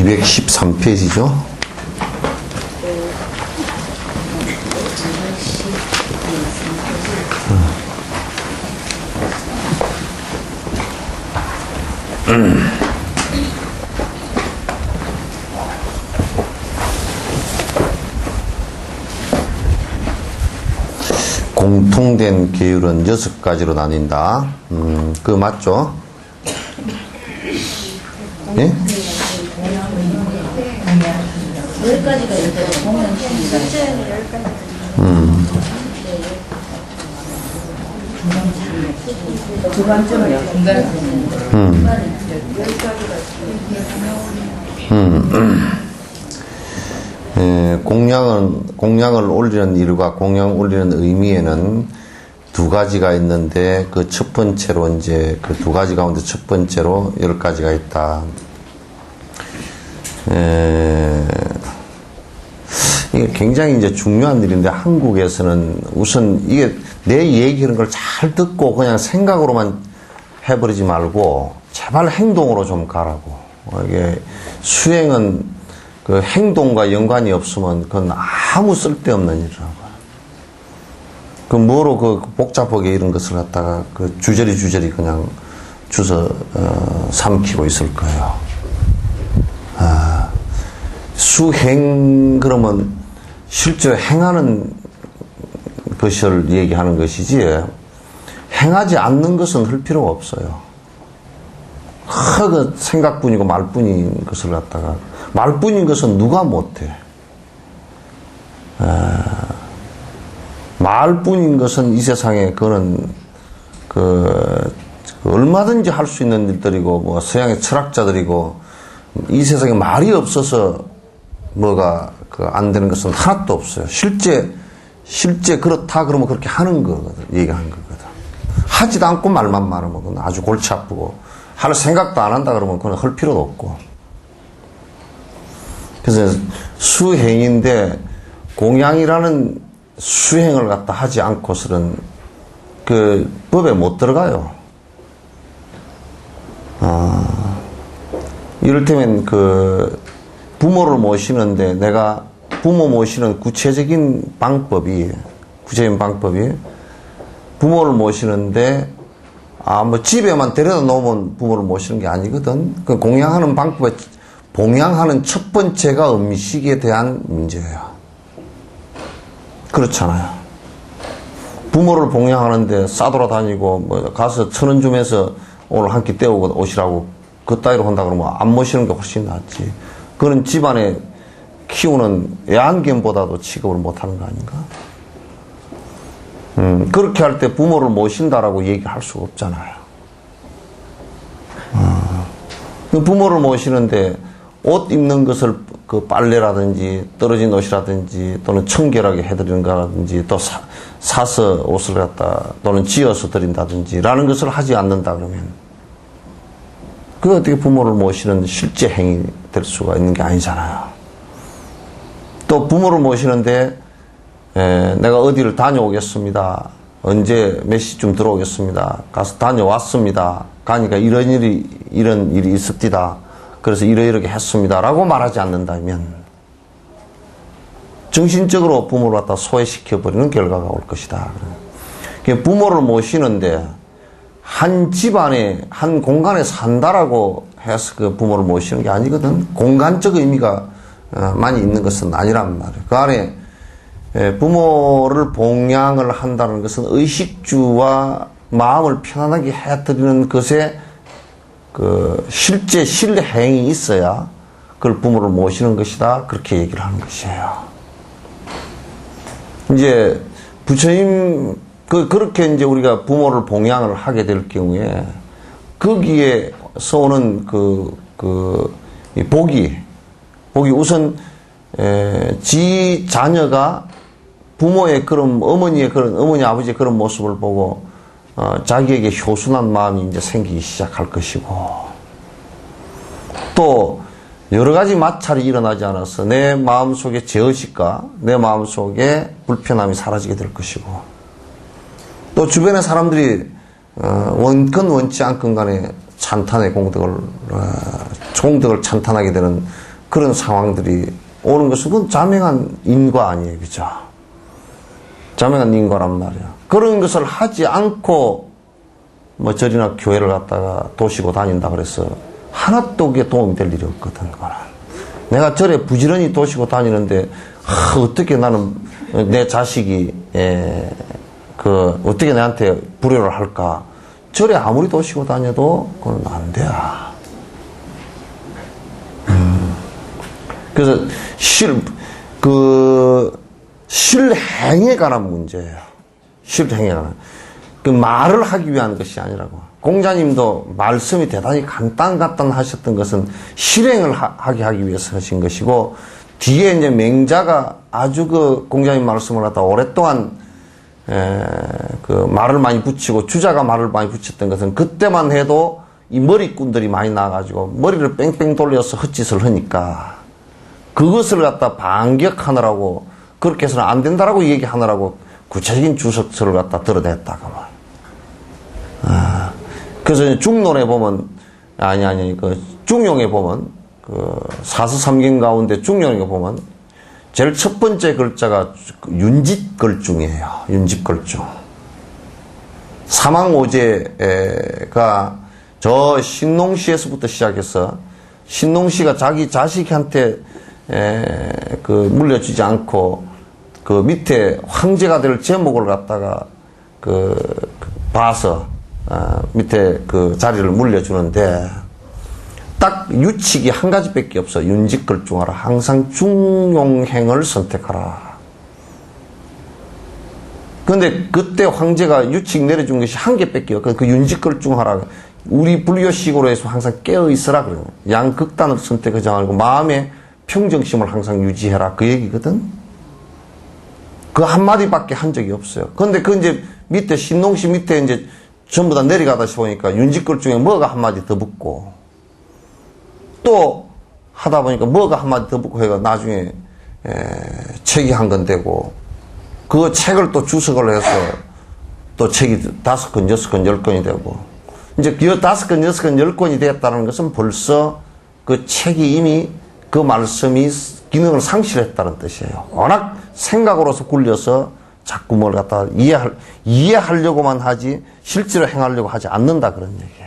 213페이지죠. 공통된 계율은 6가지로 나뉜다. 그거 맞죠? 예? 10가지가 있어요. 중간쯤이요. 공양을 올리는 일과 공양을 올리는 의미에는 두 가지가 있는데, 그 첫 번째로 이제 그 두 가지 가운데 첫 번째로 10가지가 있다. 이게 굉장히 이제 중요한 일인데, 한국에서는 우선 이게 내 얘기하는 걸 잘 듣고 그냥 생각으로만 해버리지 말고 제발 행동으로 좀 가라고. 이게 수행은 그 행동과 연관이 없으면 그건 아무 쓸데없는 일이라고. 그 뭐로 그 복잡하게 이런 것을 갖다가 그 주저리 그냥 주워 삼키고 있을 거예요. 수행 그러면 실제로 행하는 것을 얘기하는 것이지, 행하지 않는 것은 할 필요가 없어요. 그 생각뿐이고 말뿐인 것을 갖다가, 말뿐인 것은 누가 못해. 말뿐인 것은 이 세상에 그거는 얼마든지 할 수 있는 일들이고, 뭐 서양의 철학자들이고, 이 세상에 말이 없어서 뭐가 안 되는 것은 하나도 없어요. 실제 그렇다 그러면 그렇게 하는 거거든. 얘기하는 거거든. 하지도 않고 말만 말하면 그건 아주 골치 아프고, 할 생각도 안 한다 그러면 그건 할 필요도 없고. 그래서 수행인데, 공양이라는 수행을 갖다 하지 않고서는 그 법에 못 들어가요. 이를테면 그 부모를 모시는데, 내가 부모 모시는 구체적인 방법이 부모를 모시는데, 뭐 집에만 데려다 놓으면 부모를 모시는 게 아니거든. 그 공양하는 방법에, 봉양하는 첫 번째가 음식에 대한 문제예요. 그렇잖아요. 부모를 봉양하는데 싸돌아다니고 뭐 가서 1,000원 주면서 오늘 한 끼 때우고 오시라고 그 따위로 한다 그러면 안 모시는 게 훨씬 낫지. 그건 집안에 키우는 애완견보다도 취급을 못하는 거 아닌가? 그렇게 할 때 부모를 모신다라고 얘기할 수가 없잖아요. 부모를 모시는데 옷 입는 것을 그 빨래라든지 떨어진 옷이라든지 또는 청결하게 해드리는 거라든지 또 사서 옷을 갖다 또는 지어서 드린다든지 라는 것을 하지 않는다 그러면 그게 어떻게 부모를 모시는 실제 행위 될 수가 있는 게 아니잖아요. 또 부모를 모시는데 내가 어디를 다녀오겠습니다. 언제 몇 시쯤 들어오겠습니다. 가서 다녀왔습니다. 가니까 이런 일이 있었디다. 그래서 이러이렇게 했습니다. 라고 말하지 않는다면 정신적으로 부모를 갖다 소외시켜버리는 결과가 올 것이다. 부모를 모시는데 한 집안에, 한 공간에 산다라고 해서 그 부모를 모시는 게 아니거든. 공간적 의미가 많이 있는 것은 아니란 말이에요. 그 안에 부모를 봉양을 한다는 것은 의식주와 마음을 편안하게 해드리는 것에 그 실제 실행이 있어야 그걸 부모를 모시는 것이다. 그렇게 얘기를 하는 것이에요. 이제 부처님 그렇게 이제 우리가 부모를 봉양을 하게 될 경우에 거기에서 오는 이 복이 우선 지 자녀가 부모의 그런 어머니 아버지의 그런 모습을 보고 자기에게 효순한 마음이 이제 생기기 시작할 것이고, 또 여러 가지 마찰이 일어나지 않아서 내 마음속에 죄의식과 내 마음속에 불편함이 사라지게 될 것이고, 또 주변의 사람들이 원건 원치 않건 간에 찬탄의 공덕을 찬탄하게 되는 그런 상황들이 오는 것은 그건 자명한 인과 아니에요. 그죠? 자명한 인과란 말이야. 그런 것을 하지 않고 뭐 절이나 교회를 갔다가 도시고 다닌다 그래서 하나도 그게 도움이 될 일이 없거든. 내가 절에 부지런히 도시고 다니는데 어떻게 나는 내 자식이 어떻게 내한테 불효를 할까? 절에 아무리 도시고 다녀도 그건 안 돼. 그래서 실행에 관한 문제예요. 실행에 관한. 그 말을 하기 위한 것이 아니라고. 공자님도 말씀이 대단히 간단하셨던 것은 실행을 하게 하기 위해서 하신 것이고, 뒤에 이제 맹자가 아주 그 공자님 말씀을 갖다 오랫동안 그 말을 많이 붙이고 주자가 말을 많이 붙였던 것은 그때만 해도 이 머리꾼들이 많이 나와가지고 머리를 뺑뺑 돌려서 헛짓을 하니까 그것을 갖다 반격하느라고 그렇게 해서는 안 된다라고 얘기하느라고 구체적인 주석서를 갖다 드러냈다가 말. 그래서 중론에 보면 그 중용에 보면 그 사서삼경 가운데 중용에 보면 제일 첫 번째 글자가 윤짓걸중이에요. 윤짓걸중. 사망오제가 저 신농시에서부터 시작해서 신농시가 자기 자식한테 그 물려주지 않고 그 밑에 황제가 될 제목을 갖다가 봐서 밑에 그 자리를 물려주는데 딱 유칙이 한 가지밖에 없어. 윤직걸중하라. 항상 중용행을 선택하라. 그런데 그때 황제가 유칙 내려준 것이 한 개밖에 없거든. 그 윤직걸중하라. 우리 불교식으로 해서 항상 깨어있으라 그래요. 양극단을 선택하지 말고 마음의 평정심을 항상 유지해라. 그 얘기거든. 그 한마디밖에 한 적이 없어요. 그런데 그 이제 밑에 신농시 밑에 이제 전부 다 내려가다 보니까 윤직걸중에 뭐가 한마디 더 붙고 또 하다 보니까 뭐가 한마디 더 붙고 해가 나중에 책이 한 권 되고 그 책을 또 주석을 해서 또 책이 5권, 6권, 10권이 되고 이제 그 5권, 6권, 10권이 되었다는 것은 벌써 그 책이 이미 그 말씀이 기능을 상실했다는 뜻이에요. 워낙 생각으로서 굴려서 자꾸 뭘 갖다 이해하려고만 하지 실제로 행하려고 하지 않는다 그런 얘기예요.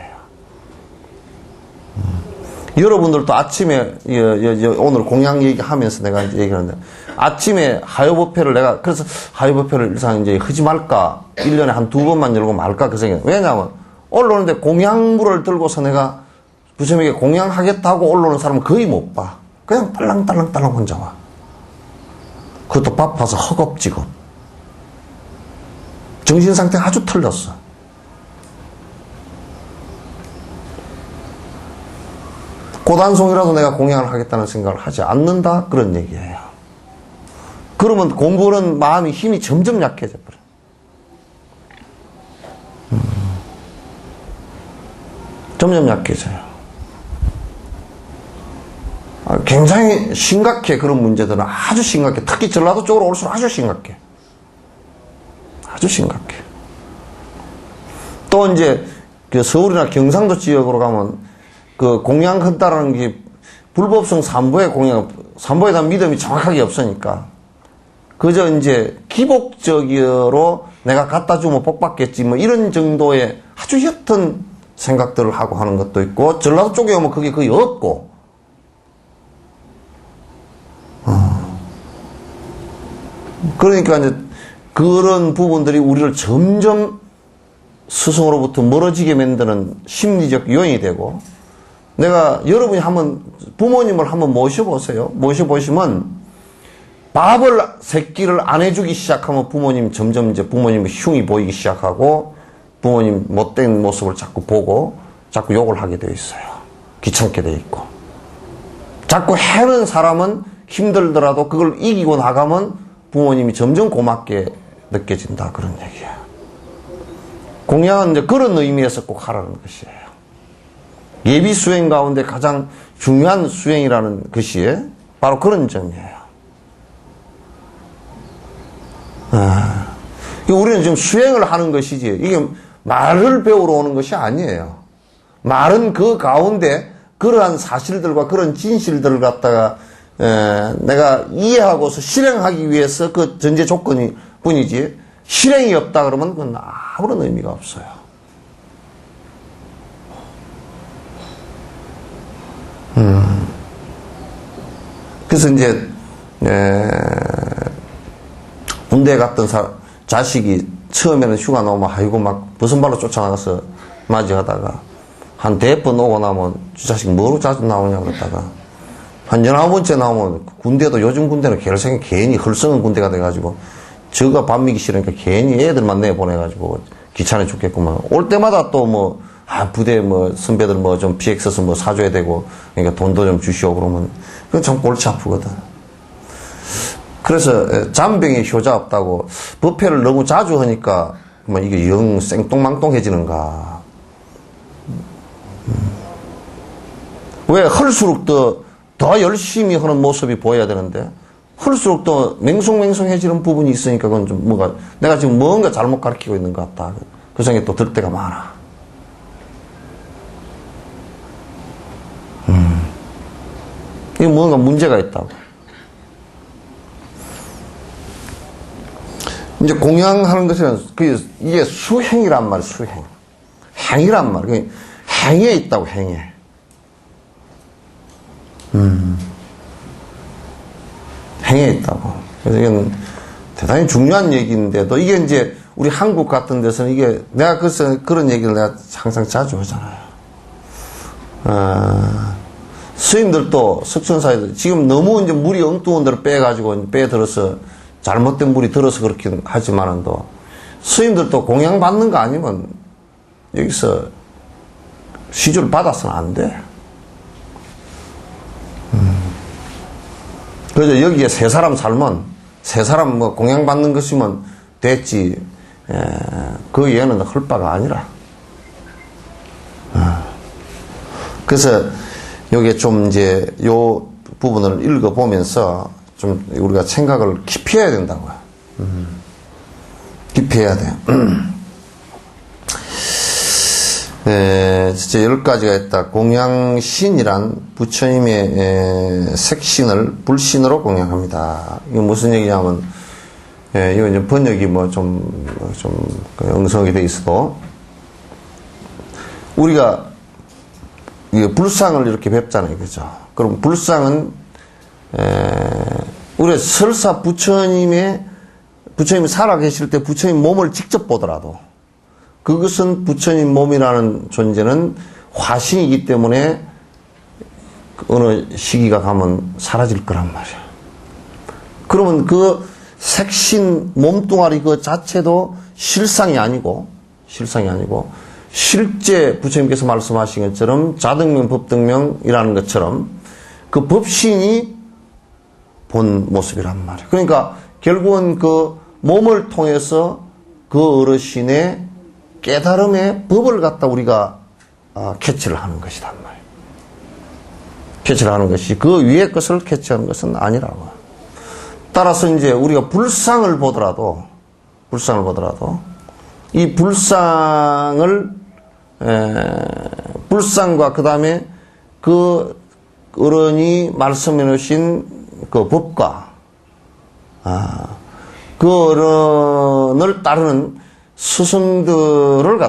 여러분들도 아침에 오늘 공양 얘기하면서 내가 이제 얘기하는데 아침에 하요법회를 내가 그래서 하요법회를 일상 이제 하지 말까 1년에 한 2번만 열고 말까 그 생각. 왜냐하면 올라오는데 공양물을 들고서 내가 부처님에게 공양하겠다고 올라오는 사람은 거의 못 봐. 그냥 딸랑딸랑 혼자 와. 그것도 바빠서 허겁지겁. 정신 상태가 아주 틀렸어. 고단송이라도 내가 공양을 하겠다는 생각을 하지 않는다? 그런 얘기예요. 그러면 공부는 마음이 힘이 점점 약해져 버려. 점점 약해져요. 굉장히 심각해. 그런 문제들은 아주 심각해. 특히 전라도 쪽으로 올수록 아주 심각해. 아주 심각해. 또 이제 그 서울이나 경상도 지역으로 가면 그 공양한다라는 게 불법성 삼보의 삼보에 대한 믿음이 정확하게 없으니까 그저 이제 기복적으로 내가 갖다 주면 복 받겠지 뭐 이런 정도의 아주 옅은 생각들을 하고 하는 것도 있고 전라도 쪽에 오면 그게 거의 없고 그러니까 이제 그런 부분들이 우리를 점점 스승으로부터 멀어지게 만드는 심리적 요인이 되고 내가 여러분이 한번 부모님을 한번 모셔보세요. 모셔보시면 밥을 새끼를 안 해주기 시작하면 부모님 점점 이제 부모님의 흉이 보이기 시작하고 부모님 못된 모습을 자꾸 보고 자꾸 욕을 하게 되어 있어요. 귀찮게 되어 있고 자꾸 해는 사람은 힘들더라도 그걸 이기고 나가면 부모님이 점점 고맙게 느껴진다 그런 얘기예요. 공양은 이제 그런 의미에서 꼭 하라는 것이에요. 예비 수행 가운데 가장 중요한 수행이라는 것이 바로 그런 점이에요. 우리는 지금 수행을 하는 것이지 이게 말을 배우러 오는 것이 아니에요. 말은 그 가운데 그러한 사실들과 그런 진실들을 갖다가 내가 이해하고서 실행하기 위해서 그 전제 조건이 뿐이지 실행이 없다 그러면 그건 아무런 의미가 없어요. 그래서 이제 군대 갔던 자식이 처음에는 휴가 나오면 아이고 막 버선발로 쫓아나가서 맞이하다가 한 대번 오고 나면 저 자식 뭐로 자주 나오냐 그러다가 한 19번째 나오면 군대도 요즘 군대는 개를생이 괜히 헐성한 군대가 돼가지고 저가 밥 먹기 싫으니까 괜히 애들만 내보내가지고 귀찮아 죽겠구만. 올 때마다 또 뭐 부대 뭐 선배들 뭐 좀 BX에서 뭐 사줘야 되고 그러니까 돈도 좀 주시오 그러면 그건 참 골치 아프거든. 그래서 잔병이 효자 없다고 법회를 너무 자주 하니까 뭐 이게 영 생뚱망뚱해지는가. 왜 할수록 더 열심히 하는 모습이 보여야 되는데 할수록 더 맹숭맹숭해지는 부분이 있으니까 그건 좀 뭔가 내가 지금 뭔가 잘못 가르치고 있는 것 같다. 그 생각이 또 들 때가 많아. 이게 뭔가 문제가 있다고. 이제 공양하는 것은 이게 수행이란 말이야, 수행. 행이란 말이야. 행에 있다고, 행에. 행에 있다고. 그래서 이건 대단히 중요한 얘기인데도 이게 이제 우리 한국 같은 데서는 이게 내가 그래서 그런 얘기를 내가 항상 자주 하잖아요. 스님들도 석천사에서 지금 너무 이제 물이 엉뚱한 데로 빼가지고 빼들어서 잘못된 물이 들어서 그렇게 하지만은도 스님들도 공양 받는 거 아니면 여기서 시주를 받아서는 안 돼. 그래서 여기에 세 사람 살면 세 사람 뭐 공양 받는 것이면 됐지. 그 외에는 할 바가 아니라. 그래서 여기에 좀 이제 요 부분을 읽어보면서 좀 우리가 생각을 깊이 해야 된다고요. 깊이 해야 돼요. 진짜 10가지가 있다. 공양신이란 부처님의 색신을 불신으로 공양합니다. 이거 무슨 얘기냐면, 이거 이제 번역이 뭐 좀 엉성하게 돼 있어도, 우리가 불상을 이렇게 뵙잖아요. 그죠? 그럼 불상은, 우리가 설사 부처님이 살아계실 때 부처님 몸을 직접 보더라도, 그것은 부처님 몸이라는 존재는 화신이기 때문에 어느 시기가 가면 사라질 거란 말이야. 그러면 그 색신 몸뚱아리 그 자체도 실상이 아니고 실제 부처님께서 말씀하신 것처럼 자등명 법등명이라는 것처럼 그 법신이 본 모습이란 말이야. 그러니까 결국은 그 몸을 통해서 그 어르신의 깨달음의 법을 갖다 우리가 캐치를 하는 것이란 말이에요. 캐치를 하는 것이 그 위의 것을 캐치하는 것은 아니라고. 따라서 이제 우리가 불상을 보더라도 이 불상을 불상과 그 다음에 그 어른이 말씀해 놓으신 그 법과 그 어른을 따르는 스승들을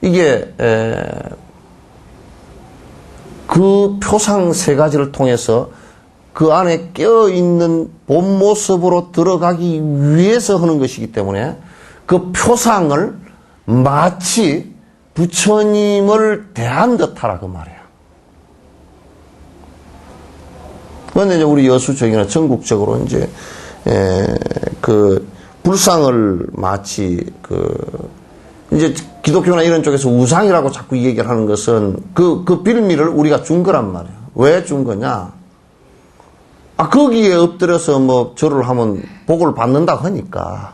이게 그 표상 세 가지를 통해서 그 안에 껴있는 본 모습으로 들어가기 위해서 하는 것이기 때문에 그 표상을 마치 부처님을 대한 듯 하라 그 말이에요. 그런데 이제 우리 여수적이나 전국적으로 이제 그 불상을 마치 이제 기독교나 이런 쪽에서 우상이라고 자꾸 얘기를 하는 것은 그 빌미를 우리가 준 거란 말이에요. 왜 준 거냐? 거기에 엎드려서 뭐 절을 하면 복을 받는다고 하니까.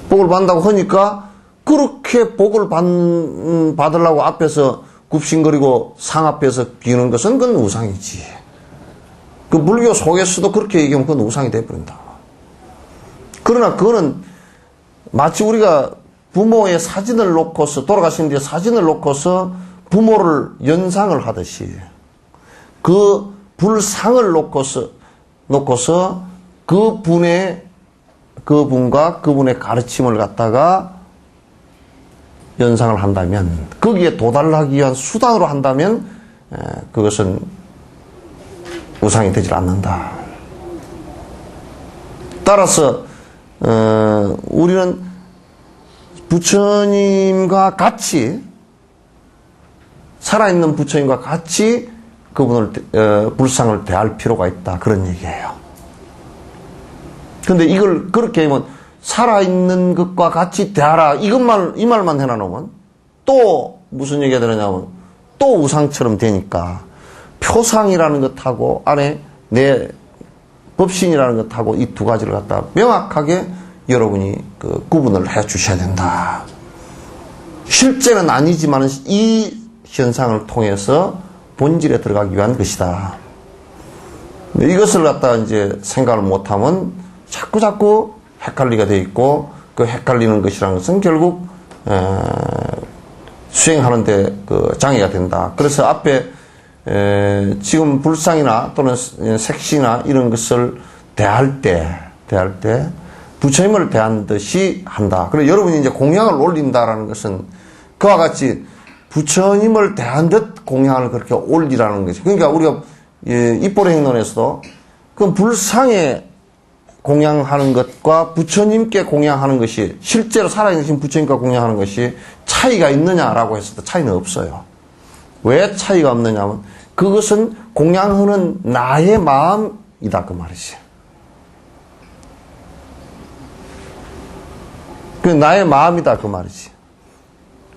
복을 받는다고 하니까 그렇게 복을 받으려고 앞에서 굽신거리고 상 앞에서 비는 것은 그건 우상이지. 그 불교 속에서도 그렇게 얘기하면 그건 우상이 돼버린다. 그러나 그거는 마치 우리가 부모의 사진을 놓고서, 돌아가신 뒤에 사진을 놓고서 부모를 연상을 하듯이 그 불상을 놓고서 그분과 그분의 가르침을 갖다가 연상을 한다면, 거기에 도달하기 위한 수단으로 한다면 그것은 우상이 되질 않는다. 따라서 우리는 부처님과 같이, 살아있는 부처님과 같이 그분을 불상을 대할 필요가 있다, 그런 얘기예요. 근데 이걸 그렇게 하면 살아있는 것과 같이 대하라, 이 말만 해놔놓으면 또 무슨 얘기가 되느냐면 또 우상처럼 되니까, 표상이라는 것하고 안에 내 법신이라는 것하고 이 두 가지를 갖다 명확하게 여러분이 구분을 해 주셔야 된다. 실제는 아니지만 이 현상을 통해서 본질에 들어가기 위한 것이다. 이것을 갖다 이제 생각을 못하면 자꾸 헷갈리게 돼 있고, 그 헷갈리는 것이라는 것은 결국 수행하는데 장애가 된다. 그래서 앞에 지금 불상이나 또는 색시나 이런 것을 대할 때 부처님을 대한 듯이 한다. 그리고 여러분이 이제 공양을 올린다라는 것은 그와 같이 부처님을 대한 듯 공양을 그렇게 올리라는 것이. 그러니까 우리가 입보리 행론에서도 그 불상에 공양하는 것과 부처님께 공양하는 것이, 실제로 살아계신 부처님과 공양하는 것이 차이가 있느냐라고 했을 때 차이는 없어요. 왜 차이가 없느냐면 그것은 공양하는 나의 마음이다, 그 말이지. 그 나의 마음이다, 그 말이지.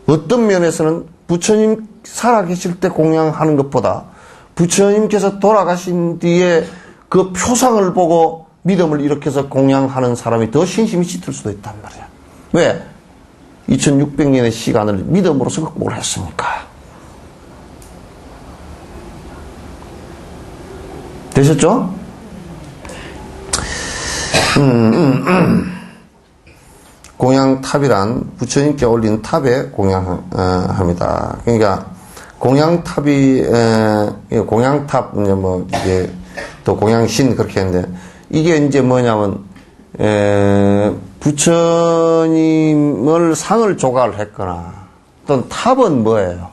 어떤 면에서는 부처님 살아계실 때 공양하는 것보다 부처님께서 돌아가신 뒤에 그 표상을 보고 믿음을 일으켜서 공양하는 사람이 더 신심이 짙을 수도 있단 말이야. 왜? 2600년의 시간을 믿음으로서 극복을 했으니까. 되셨죠? 공양탑이란 부처님께 올린 탑에 공양합니다. 그러니까 공양탑이 공양탑 뭐 이게 또 공양신 그렇게 했는데, 이게 이제 뭐냐면 부처님을 상을 조각을 했거나, 또는 탑은 뭐예요?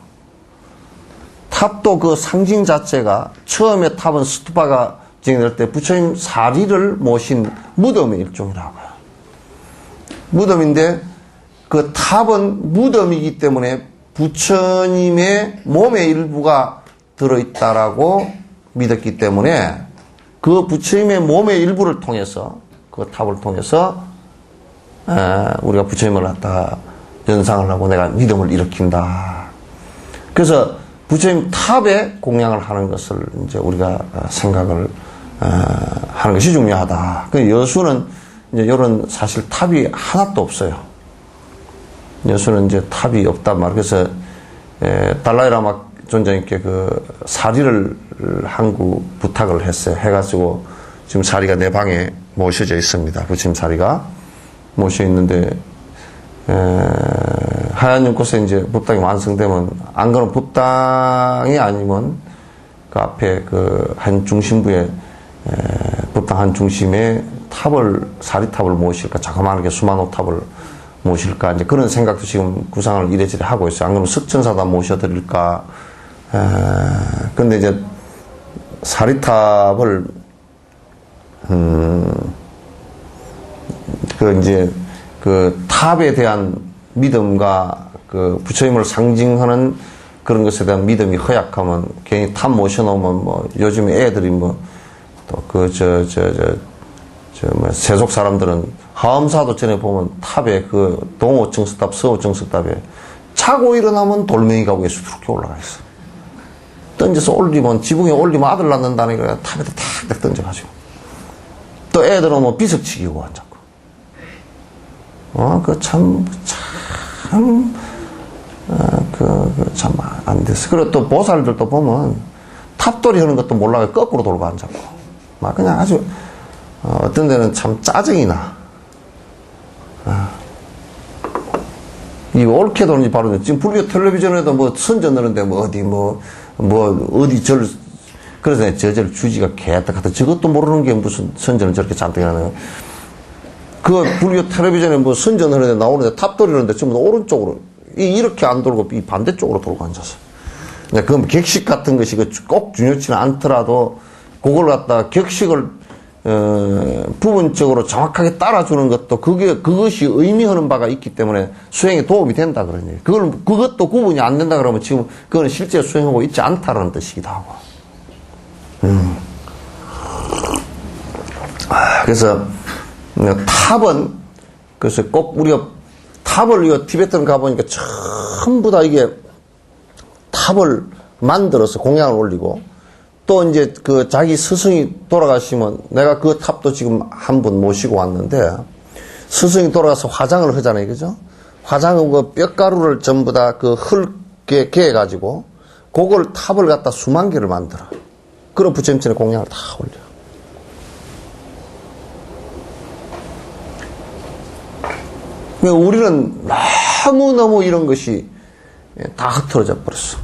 탑도 그 상징 자체가, 처음에 탑은 스투파가 진행될 때 부처님 사리를 모신 무덤의 일종이라고요. 무덤인데 그 탑은 무덤이기 때문에 부처님의 몸의 일부가 들어있다라고 믿었기 때문에 그 부처님의 몸의 일부를 통해서, 그 탑을 통해서 우리가 부처님을 갖다 연상을 하고 내가 믿음을 일으킨다. 그래서 부처님 탑에 공양을 하는 것을 이제 우리가 생각을 하는 것이 중요하다. 그 여수는 이제 이런 사실 탑이 하나도 없어요. 여수는 이제 탑이 없단 말이에요. 그래서 달라이라마 존자님께 그 사리를 한구 부탁을 했어요. 해가지고 지금 사리가 내 방에 모셔져 있습니다. 부처님 사리가 모셔 있는데, 하얀 연꽃에 이제 법당이 완성되면, 안 그러면 법당이 아니면 그 앞에 그 한 중심부에 법당 한 중심에 탑을, 사리탑을 모실까, 자그마하게 수만호 탑을 모실까, 이제 그런 생각도 지금 구상을 이래저래 하고 있어요. 안 그러면 석천사다 모셔드릴까. 근데 이제 사리탑을 그 탑에 대한 믿음과 그 부처님을 상징하는 그런 것에 대한 믿음이 허약하면 괜히 탑 모셔놓으면 뭐 요즘에 애들이 뭐 또 세속 사람들은 하엄사도 전에 보면 탑에 그 동오청석탑, 서오청석탑에 자고 일어나면 돌멩이가 위에 수두룩히 올라가 있어. 던져서 올리면, 지붕에 올리면 아들 낳는다니까 탑에다 탁탁 던져가지고. 또 애들은 뭐 비석치기고 앉았고. 참 안 됐어. 그리고 또 보살들도 보면 탑돌이 하는 것도 몰라요. 거꾸로 돌고 앉았고. 막 그냥 아주, 어떤 데는 참 짜증이 나. 이 옳게도는 바로 지금 불교 텔레비전에도 뭐 선전하는데 뭐 어디 어디 그래서 저절 주지가 개딱 같아. 저것도 모르는 게 무슨 선전을 저렇게 잔뜩 하나요? 그 불교 텔레비전에 뭐 선전하는데 나오는데 탑 돌리는데 전부 다 오른쪽으로 이렇게 안 돌고 이 반대쪽으로 돌고 앉아서. 그럼 격식 같은 것이 꼭 중요치는 않더라도 그걸 갖다 격식을 부분적으로 정확하게 따라주는 것도 그것이 의미하는 바가 있기 때문에 수행에 도움이 된다 그런 얘기. 그것도 구분이 안 된다 그러면 지금 그거는 실제 수행하고 있지 않다라는 뜻이기도 하고. 그래서 탑은 그래서 꼭 우리가 탑을 티베트는 가보니까 전부 다 이게 탑을 만들어서 공양을 올리고 또 이제 그 자기 스승이 돌아가시면 내가 그 탑도 지금 한 분 모시고 왔는데 스승이 돌아가서 화장을 하잖아요. 그죠? 화장은 그 뼈가루를 전부 다 그 흙게 개어가지고 그걸 탑을 갖다 수만 개를 만들어. 그런 부처님처럼 공양을 다 올려. 그러니까 우리는 너무너무 이런 것이 다 흐트러져 버렸어.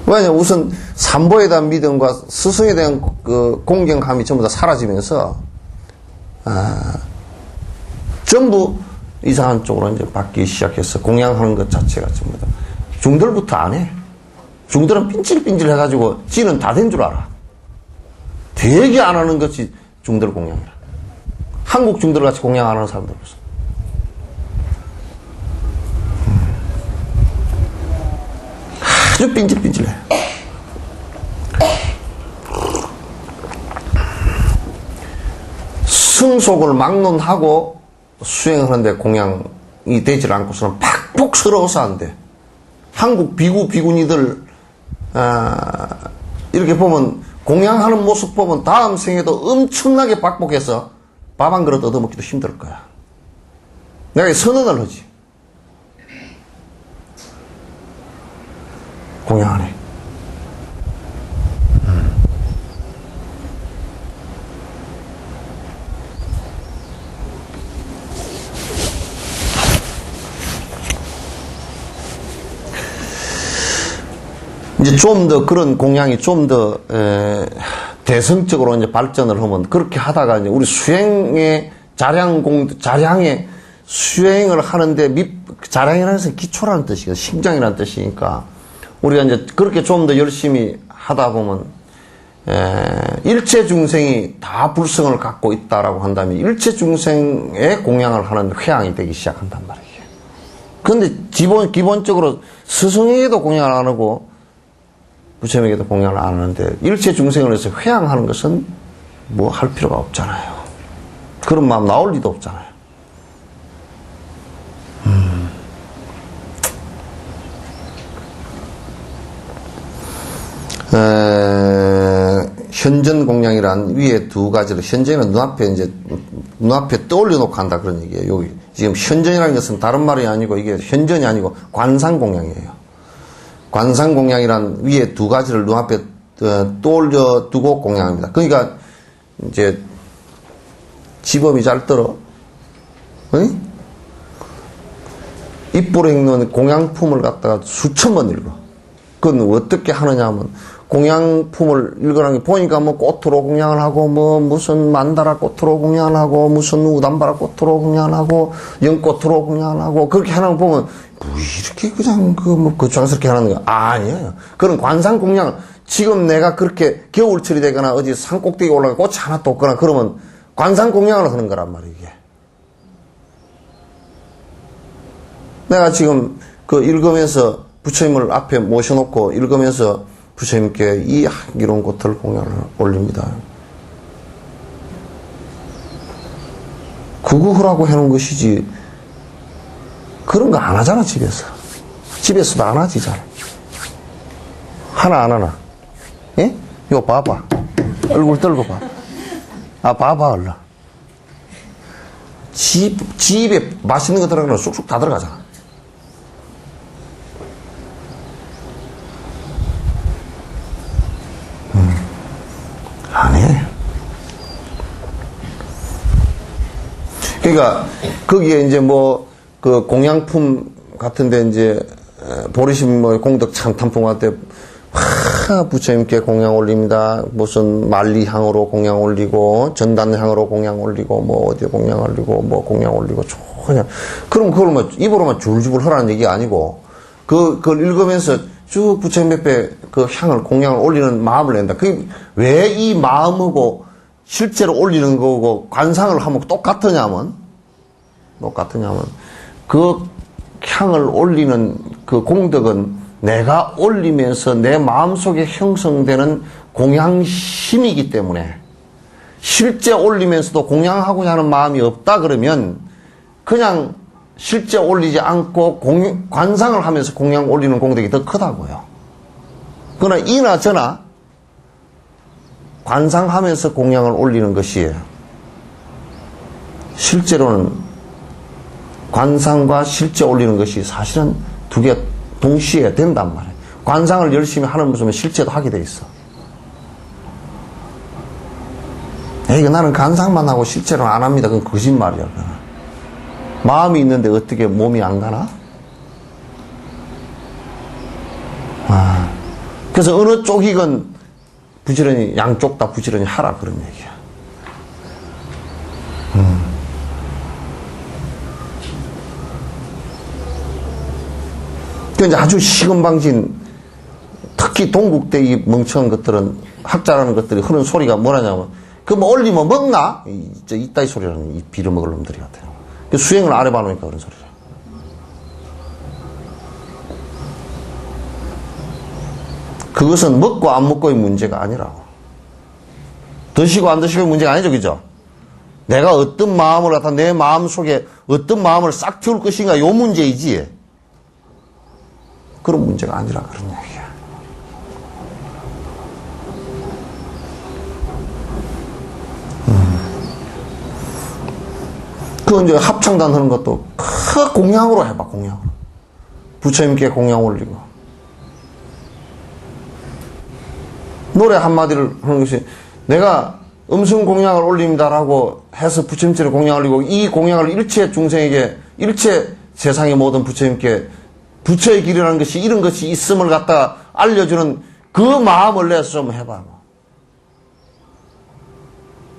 왜냐면 우선 삼보에 대한 믿음과 스승에 대한 그 공경감이 전부 다 사라지면서 전부 이상한 쪽으로 이제 바뀌기 시작해서 공양하는 것 자체가 전부 다 중들부터 안 해. 중들은 삔찔삔찔 해가지고 지는 다 된 줄 알아. 되게 안 하는 것이 중들 공양이라. 한국 중들 같이 공양 안 하는 사람들 없어. 아주 삔찔삔찔해. 승속을 막론하고 수행하는데 공양이 되질 않고서는 팍폭스러워서 안 돼. 한국 비구니들 이렇게 보면 공양하는 모습 보면 다음 생에도 엄청나게 박복해서 밥 한 그릇 얻어먹기도 힘들 거야. 내가 선언을 하지. 공양하네. 이제 좀 더 그런 공양이 좀 더 대성적으로 이제 발전을 하면 그렇게 하다가 이제 우리 수행의 자량의 수행을 하는데 자량이라는 것은 기초라는 뜻이고 심장이라는 뜻이니까 우리가 이제 그렇게 좀 더 열심히 하다 보면 일체 중생이 다 불성을 갖고 있다라고 한다면 일체 중생의 공양을 하는 회양이 되기 시작한단 말이에요. 그런데 기본적으로 스승에게도 공양을 안 하고 부처님에게도 공양을 안 하는데 일체 중생을 해서 회양하는 것은 뭐 할 필요가 없잖아요. 그런 마음 나올 리도 없잖아요. 현전 공양이란 위에 두 가지로 현전은 눈앞에 떠올려 놓고 한다 그런 얘기예요. 여기 지금 현전이라는 것은 다른 말이 아니고 이게 현전이 아니고 관상 공양이에요. 관상 공양이란 위에 두 가지를 눈앞에 떠올려 두고 공양합니다. 그러니까 이제 지범이 잘 들어. 응? 입으로 읽는 공양품을 갖다가 수천 번 읽어. 그건 어떻게 하느냐 하면 공양품을 읽으라는 게 보니까 뭐 꽃으로 공양을 하고 뭐 무슨 만다라 꽃으로 공양을 하고 무슨 우담바라 꽃으로 공양을 하고 연꽃으로 공양을 하고 그렇게 하는 거 보면 뭐 이렇게 그냥 거창스럽게 하는 거 아니에요. 그런 관상 공양 지금 내가 그렇게 겨울철이 되거나 어디 산꼭대기 올라가 꽃이 하나도 없거나 그러면 관상 공양을 하는 거란 말이에요. 이게. 내가 지금 그 읽으면서 부처님을 앞에 모셔놓고 읽으면서 부처님께 이 향기로운 꽃을 공양을 올립니다. 그거 하라고 해놓은 것이지 그런 거 안 하잖아 집에서. 집에서도 안 하지 잘. 하나 안 하나. 예? 이거 봐봐. 얼굴 떨고 봐. 아 봐봐 얼른. 집에 맛있는 거 들어가면 쑥쑥 다 들어가잖아. 안 해. 그러니까 거기에 이제 뭐 그 공양품 같은데 이제 보리심 뭐 공덕 참 단품 같은 부처님께 공양 올립니다. 무슨 만리향으로 공양 올리고 전단향으로 공양 올리고 뭐 어디 공양 올리고 뭐 공양 올리고 그냥 그럼 그걸 뭐 입으로만 줄줄 하라는 얘기 아니고 그걸 읽으면서 쭉 부처님 옆에 그 향을 공양을 올리는 마음을 낸다. 그 왜 이 마음하고 실제로 올리는 거고 관상을 하면 똑같으냐면 그 향을 올리는 그 공덕은 내가 올리면서 내 마음속에 형성되는 공양심이기 때문에 실제 올리면서도 공양하고자 하는 마음이 없다 그러면 그냥 실제 올리지 않고 관상을 하면서 공양 올리는 공덕이 더 크다고요. 그러나 이나 저나 관상하면서 공양을 올리는 것이 실제로는 관상과 실제 올리는 것이 사실은 두 개 동시에 된단 말이에요. 관상을 열심히 하는 모습은 실제도 하게 돼 있어. 이거 나는 관상만 하고 실제로는 안 합니다. 그건 거짓말이야. 그건. 마음이 있는데 어떻게 몸이 안 가나? 그래서 어느 쪽이건 부지런히 양쪽 다 부지런히 하라 그런 얘기야. 이제 아주 시금방진 특히 동국대 이 멍청한 것들은 학자라는 것들이 하는 소리가 뭐라냐면 그 뭐 올리면 먹나? 이따위 소리라는 이 빌어먹을 놈들이 같아요. 수행을 안 해봐 놓으니까 그런 소리래. 그것은 먹고 안 먹고의 문제가 아니라고. 드시고 안 드시고의 문제가 아니죠, 그죠? 내가 어떤 마음을 갖다 내 마음 속에 어떤 마음을 싹 틔울 것인가 요 문제이지. 그런 문제가 아니라 그런 얘기야. 그 이제 합창단 하는 것도 큰 공양으로 해봐, 공양으로. 부처님께 공양 올리고. 노래 한마디를 하는 것이 내가 음성 공양을 올립니다라고 해서 부처님께 공양을 올리고 이 공양을 일체 중생에게, 일체 세상의 모든 부처님께 부처의 길이라는 것이 이런 것이 있음을 갖다 알려주는 그 마음을 내서 좀 해봐.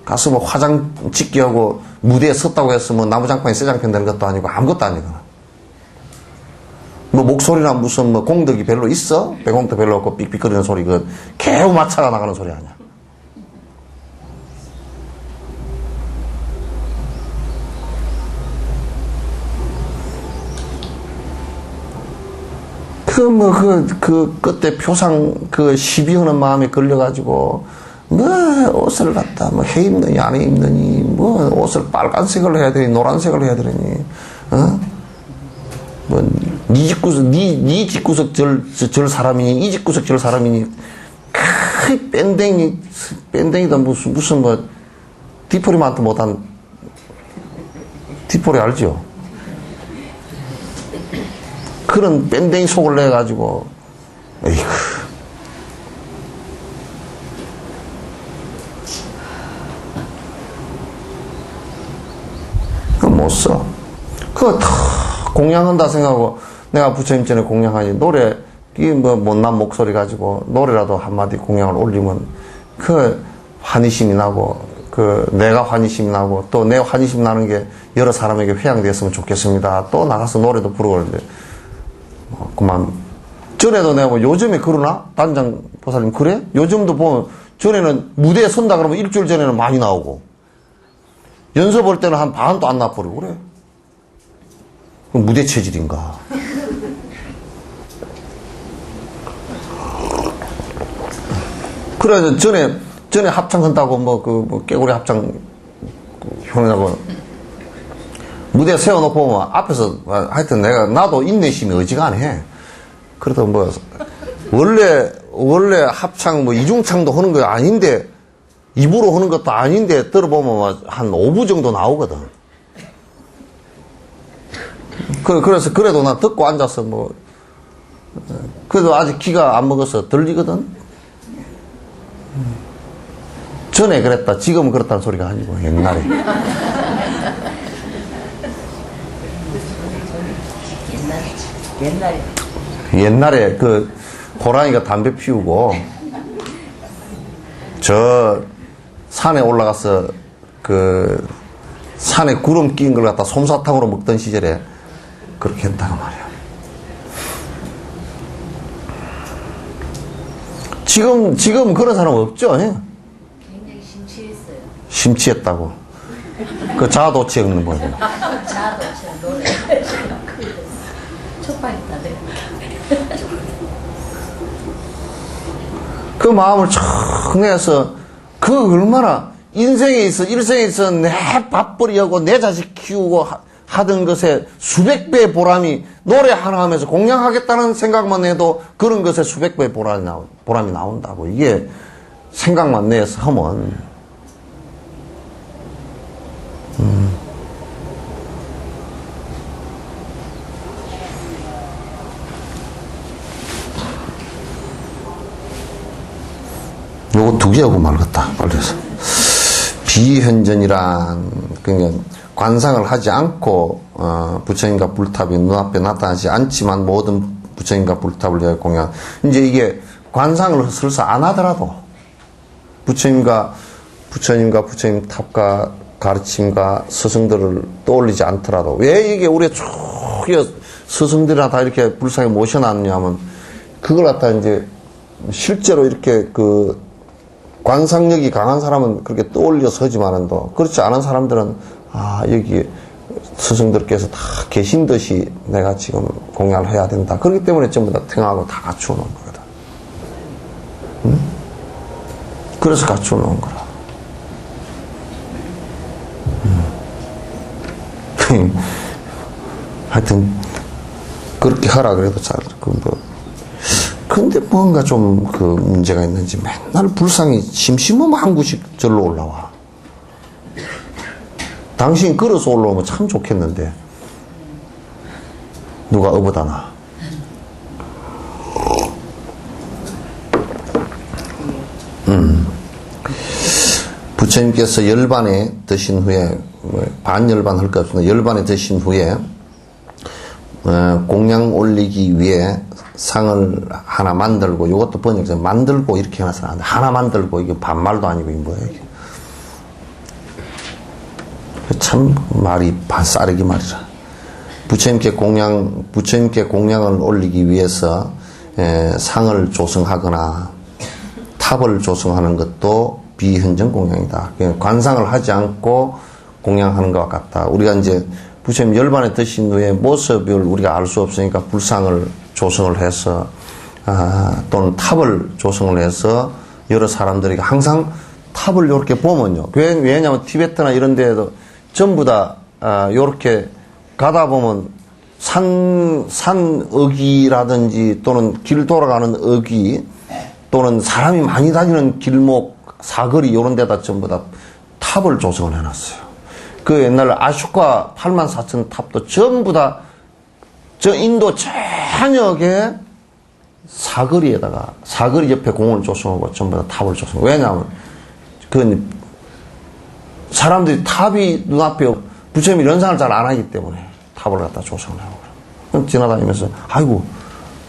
가서 뭐 화장 찍기 하고 무대에 섰다고 해서 뭐 나무장판이 쇠장편 되는 것도 아니고 아무것도 아니거나. 뭐 목소리나 무슨 뭐 공덕이 별로 있어? 배공도 별로 없고 삑삑거리는 소리, 그 개우 마차가 나가는 소리 아니야. 그때 표상, 시비하는 마음에 걸려가지고, 옷을 갖다, 해 입느니, 안 해 입느니, 옷을 빨간색을 해야 되니, 노란색을 해야 되니, 니 집구석 절 사람이니, 이 집구석 절 사람이니, 뺀댕이다, 무슨, 디포리만도 못한, 디포리 알죠? 그런 뺀댕이 속을 내가지고, 에이구. 그거 못 써. 그거 다 공양한다 생각하고, 내가 부처님 전에 공양하지. 노래, 이게 못난 목소리 가지고, 노래라도 한마디 공양을 올리면, 환희심이 나고, 내가 환희심이 나고, 또 내 환희심 나는 게 여러 사람에게 회양되었으면 좋겠습니다. 또 나가서 노래도 부르고 그러는데, 그만. 전에도 내가 뭐 요즘에 그러나? 단장 보살님, 그래? 요즘도 보면, 전에는 무대에 선다 그러면 일주일 전에는 많이 나오고, 연습 볼 때는 한 반도 안 나버리고, 그래. 그럼 무대 체질인가? 그래, 전에 합창 한다고 깨구리 합창, 형이라고, 무대 세워놓고 보면 앞에서 하여튼 나도 인내심이 어지간해. 그래도 원래 합창 이중창도 하는 거 아닌데 입으로 하는 것도 아닌데 들어보면 한 5부 정도 나오거든. 그래서 그래도 나 듣고 앉아서 그래도 아직 기가 안 먹어서 들리거든. 전에 그랬다 지금은 그렇다는 소리가 아니고 옛날에. 옛날에 그 고라니가 담배 피우고 저 산에 올라가서 그 산에 구름 낀 걸 갖다 솜사탕으로 먹던 시절에 그렇게 했다고 말이야. 지금 그런 사람 없죠? 예? 굉장히 심취했어요. 심취했다고. 그 자아도취에 긁는 거예요. 자아도취 노래. 촉발이 다 돼. 그 마음을 척 내서 그 얼마나 일생에 있어 내 밥벌이하고 내 자식 키우고 하던 것에 수백 배의 보람이 노래 하나 하면서 공양하겠다는 생각만 해도 그런 것에 수백 배의 보람이 나온다고. 이게 생각만 내서 하면 요거 두 개 하고 말겠다. 빨리 해서. 비현전이란, 그러니까 관상을 하지 않고, 부처님과 불탑이 눈앞에 나타나지 않지만 모든 부처님과 불탑을 위하여 공양. 이제 이게 관상을 설사 안 하더라도, 부처님 탑과 가르침과 스승들을 떠올리지 않더라도, 왜 이게 우리 쭉 스승들이나 다 이렇게 불상에 모셔놨냐면, 그걸 갖다 이제 실제로 이렇게 그 관상력이 강한 사람은 그렇게 떠올려서 하지만도 그렇지 않은 사람들은 여기 스승들께서 다 계신 듯이 내가 지금 공양을 해야 된다. 그렇기 때문에 전부 다 등하고 다 갖추어 놓은 거거든. 응? 그래서 갖추어 놓은 거라. 하여튼 그렇게 하라 그래도 잘 근데 뭔가 좀 그 문제가 있는지 맨날 불상이 심심하면 한 구씩 절로 올라와. 당신 걸어서 올라오면 참 좋겠는데 누가 어부다나. 부처님께서 열반에 드신 후에 반열반 할 것 없습니다. 열반에 드신 후에 공양 올리기 위해 상을 하나 만들고, 이것도 번역해서 만들고 이렇게 해놔서 안 돼. 하나 만들고, 이게 반말도 아니고, 이게 뭐야, 이게. 참, 말이 반싸르기 말이라. 부처님께 공양을 올리기 위해서, 상을 조성하거나, 탑을 조성하는 것도 비현전 공양이다. 관상을 하지 않고 공양하는 것과 같다. 우리가 이제 부처님 열반에 드신 후에 모습을 우리가 알 수 없으니까 불상을 조성을 해서 또는 탑을 조성을 해서 여러 사람들에게 항상 탑을 이렇게 보면요. 왜냐하면 티베트나 이런 데에도 전부 다 이렇게 가다 보면 산 어귀라든지 또는 길 돌아가는 어귀 또는 사람이 많이 다니는 길목 사거리 이런 데다 전부 다 탑을 조성을 해놨어요. 그 옛날 아쇼카 84,000 탑도 전부 다 저 인도 전역에 사거리 옆에 공원을 조성하고 전부 다 탑을 조성하고. 왜냐하면 그 사람들이 탑이 눈앞에 부처님이 연상을 잘 안 하기 때문에 탑을 갖다 조성을 하고 지나다니면서 아이고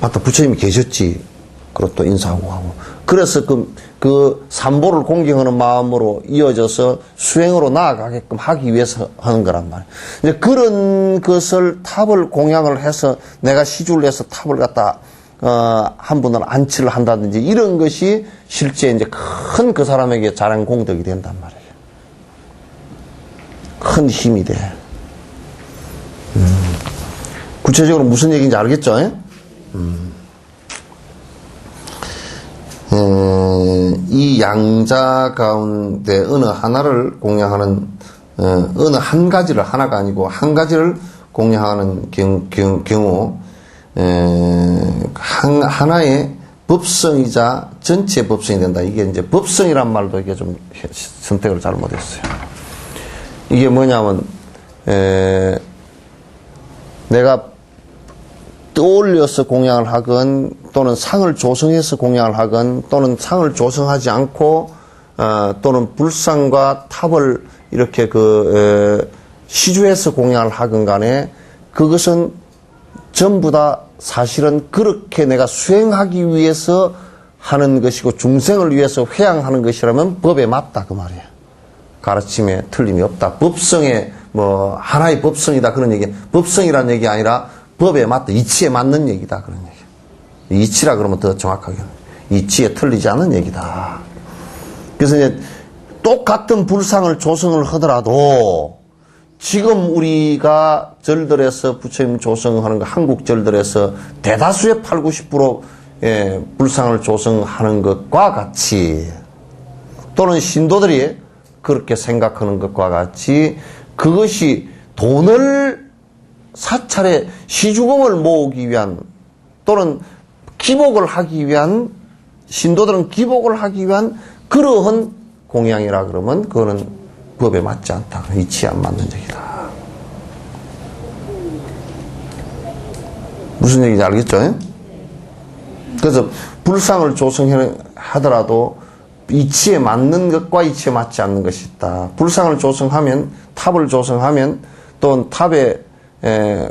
맞다 부처님이 계셨지. 그리고 또 인사하고 하고. 그래서 그 삼보를 공경하는 마음으로 이어져서 수행으로 나아가게끔 하기 위해서 하는 거란 말이에요. 이제 그런 것을 탑을 공양을 해서 내가 시주를 해서 탑을 갖다, 한 분을 안치를 한다든지 이런 것이 실제 이제 큰 그 사람에게 자랑 공덕이 된단 말이에요. 큰 힘이 돼. 구체적으로 무슨 얘기인지 알겠죠? 이 양자 가운데 어느 하나를 공양하는, 어느 한 가지를, 하나가 아니고 한 가지를 공양하는 경우, 하나의 법성이자 전체 법성이 된다. 이게 이제 법성이란 말도 이게 좀 선택을 잘못했어요. 이게 뭐냐면, 내가 떠올려서 공양을 하건 또는 상을 조성해서 공양을 하건 또는 상을 조성하지 않고 또는 불상과 탑을 이렇게 시주해서 공양을 하건 간에 그것은 전부 다 사실은 그렇게 내가 수행하기 위해서 하는 것이고 중생을 위해서 회양하는 것이라면 법에 맞다 그 말이에요. 가르침에 틀림이 없다. 법성에 뭐 하나의 법성이다 그런 얘기. 법성이라는 얘기 아니라 법에 맞다. 이치에 맞는 얘기다 그런 얘기. 이치라 그러면 더 정확하게 이치에 틀리지 않는 얘기다. 그래서 이제 똑같은 불상을 조성을 하더라도 지금 우리가 절들에서 부처님 조성하는 거 한국 절들에서 대다수의 8, 90% 불상을 조성하는 것과 같이 또는 신도들이 그렇게 생각하는 것과 같이 그것이 돈을 사찰에 시주공을 모으기 위한 또는 기복을 하기 위한 신도들은 기복을 하기 위한 그러한 공양이라 그러면 그거는 법에 맞지 않다. 이치에 안 맞는 얘기다. 무슨 얘기인지 알겠죠? 그래서 불상을 조성하더라도 이치에 맞는 것과 이치에 맞지 않는 것이 있다. 불상을 조성하면 탑을 조성하면 또 탑에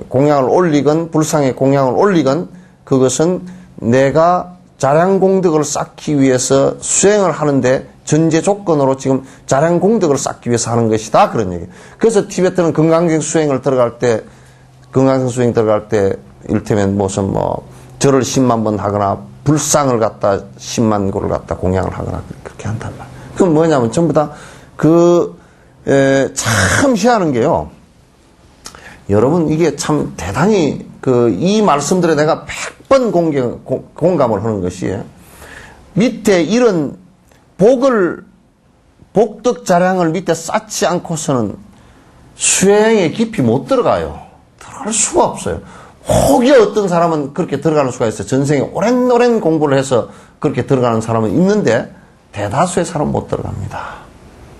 공양을 올리건 불상에 공양을 올리건 그것은 내가 자량공덕을 쌓기 위해서 수행을 하는데 전제 조건으로 지금 자량공덕을 쌓기 위해서 하는 것이다 그런 얘기예요. 그래서 티베트는 건강경 수행을 들어갈 때 건강경 수행 들어갈 때 이를테면 무슨 뭐 절을 10만 번 하거나 불상을 갖다 10만 고를 갖다 공양을 하거나 그렇게 한단 말이에요. 그건 뭐냐면 전부 다 참 희한한 게요. 여러분 이게 참 대단히 이 말씀들에 내가 100번 공감을 하는 것이 밑에 이런 복덕 자량을 밑에 쌓지 않고서는 수행에 깊이 못 들어가요. 들어갈 수가 없어요. 혹여 어떤 사람은 그렇게 들어가는 수가 있어요. 전생에 오랜 공부를 해서 그렇게 들어가는 사람은 있는데 대다수의 사람은 못 들어갑니다.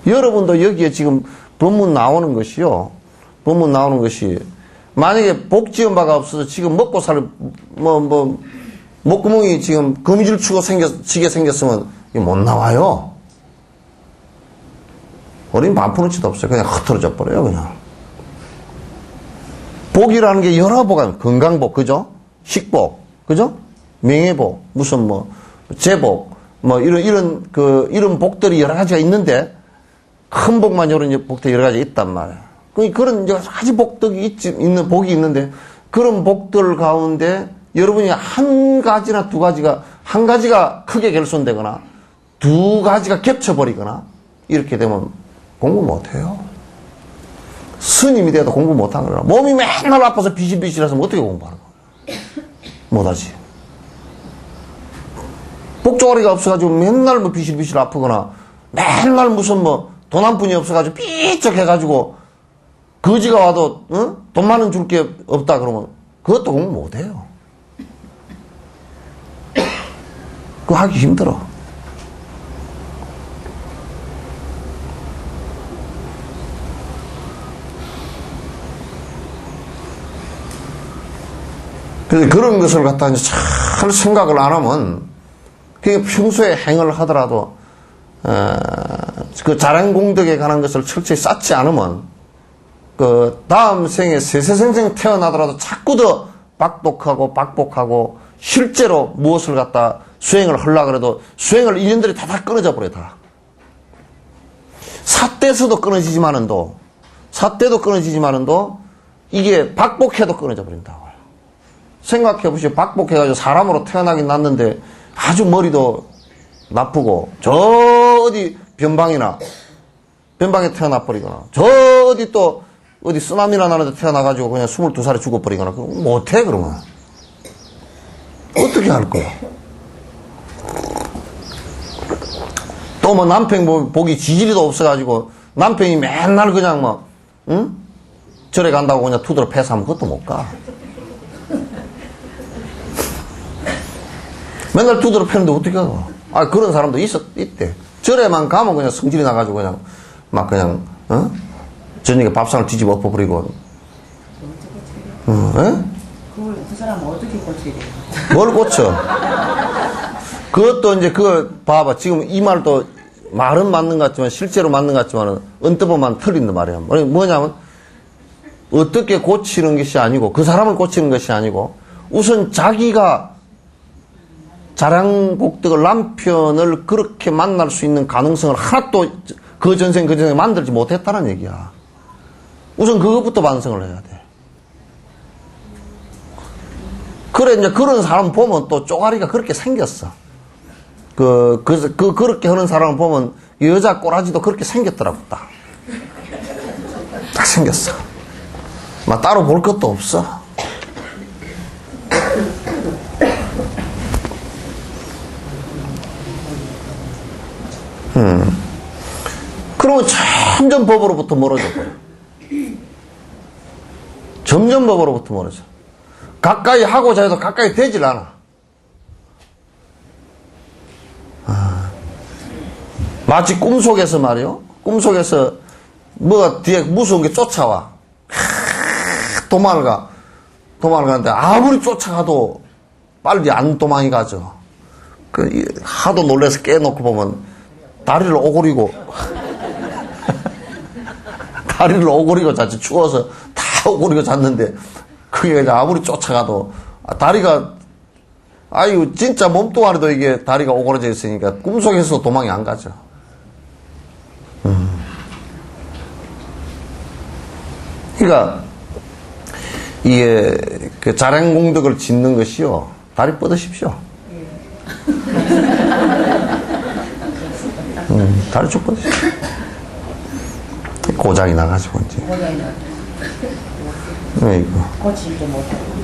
여러분도 여기에 지금 법문 나오는 것이요. 법문 나오는 것이 만약에 복 지은 바가 없어서 지금 먹고 살 목구멍이 지금 거미줄 치게 생겼으면 이게 못 나와요. 어린 반푼어치도 없어요. 그냥 흩어져 버려요, 그냥. 복이라는 게 여러 복이 건강복, 그죠? 식복, 그죠? 명예복, 무슨 제복, 이런 복들이 여러 가지가 있는데, 큰 복만 이런 복들이 여러 가지가 있단 말이에요. 그런 여러 가지 복덕이 있는 복이 있는데, 그런 복들 가운데 여러분이 한 가지나 두 가지가, 한 가지가 크게 결손되거나, 두 가지가 겹쳐버리거나, 이렇게 되면 공부 못해요. 스님이 돼도 공부 못하거나, 몸이 맨날 아파서 비실비실해서 어떻게 공부하는 거야? 못하지. 복조가리가 없어가지고 맨날 비실비실 아프거나, 맨날 무슨 돈 한 푼이 없어가지고 삐쩍 해가지고, 거지가 와도, 돈 많은 줄 게 없다 그러면, 그것도 공부 못해요. 그거 하기 힘들어. 그래서 그런 것을 갖다 이제 잘 생각을 안 하면, 그게 평소에 행을 하더라도, 그 자량공덕에 관한 것을 철저히 쌓지 않으면, 다음 생에 세세생생 태어나더라도 자꾸 더 박복하고, 실제로 무엇을 갖다 수행을 하려고 그래도 수행을 인연들이 다 끊어져 버려요, 다. 사때에서도 끊어지지만은도, 이게 박복해도 끊어져 버린다고요. 생각해보시오. 박복해가지고 사람으로 태어나긴 났는데 아주 머리도 나쁘고 저 어디 변방에 태어나버리거나 저 어디 또 어디 쓰나미나 나는데 태어나가지고 그냥 22살에 죽어버리거나 그거 못해 그러면 어떻게 할 거야? 또 남편 보기 지지리도 없어가지고 남편이 맨날 그냥 절에 간다고 그냥 투드러 패스하면 그것도 못 가. 맨날 두드러 패는데 어떻게 가? 그런 사람도 있대. 절에만 가면 그냥 성질이 나가지고 그냥, 저녁에 밥상을 뒤집어 엎어버리고. 그걸 그 사람은 어떻게 고쳐야 돼? 뭘 고쳐? 그것도 이제 봐봐. 지금 이 말도 말은 맞는 것 같지만 실제로 맞는 것 같지만 언뜻보면 틀린단 말이야. 뭐냐면 어떻게 고치는 것이 아니고, 그 사람을 고치는 것이 아니고, 우선 자기가 자량복덕을 남편을 그렇게 만날 수 있는 가능성을 하나도 그 전생 만들지 못했다는 얘기야. 우선 그것부터 반성을 해야 돼. 그래, 이제 그런 사람 보면 또 쪼가리가 그렇게 생겼어. 그렇게 하는 사람을 보면 여자 꼬라지도 그렇게 생겼더라고, 딱. 딱 생겼어. 막 따로 볼 것도 없어. 그러면 점점 법으로부터 멀어져 버려. 점점 법으로부터 멀어져. 가까이 하고자 해도 가까이 되질 않아. 마치 꿈속에서 말이요. 꿈속에서 뭐가 뒤에 무서운 게 쫓아와. 도망을 가는데 아무리 쫓아가도 빨리 안 도망이 가죠. 하도 놀래서 깨놓고 보면 다리를 오그리고 잤지. 추워서 다 오그리고 잤는데 그게 이제 아무리 쫓아가도 다리가 아유 진짜 몸뚱아리도 이게 다리가 오그러져 있으니까 꿈속에서 도망이 안 가죠. 그러니까 이게 그 자량공덕을 짓는 것이요, 다리 뻗으십시오. 다리 쭉 뻗으십시오. 고장이 나가지고 이제. 이거. 고치지도 못하고.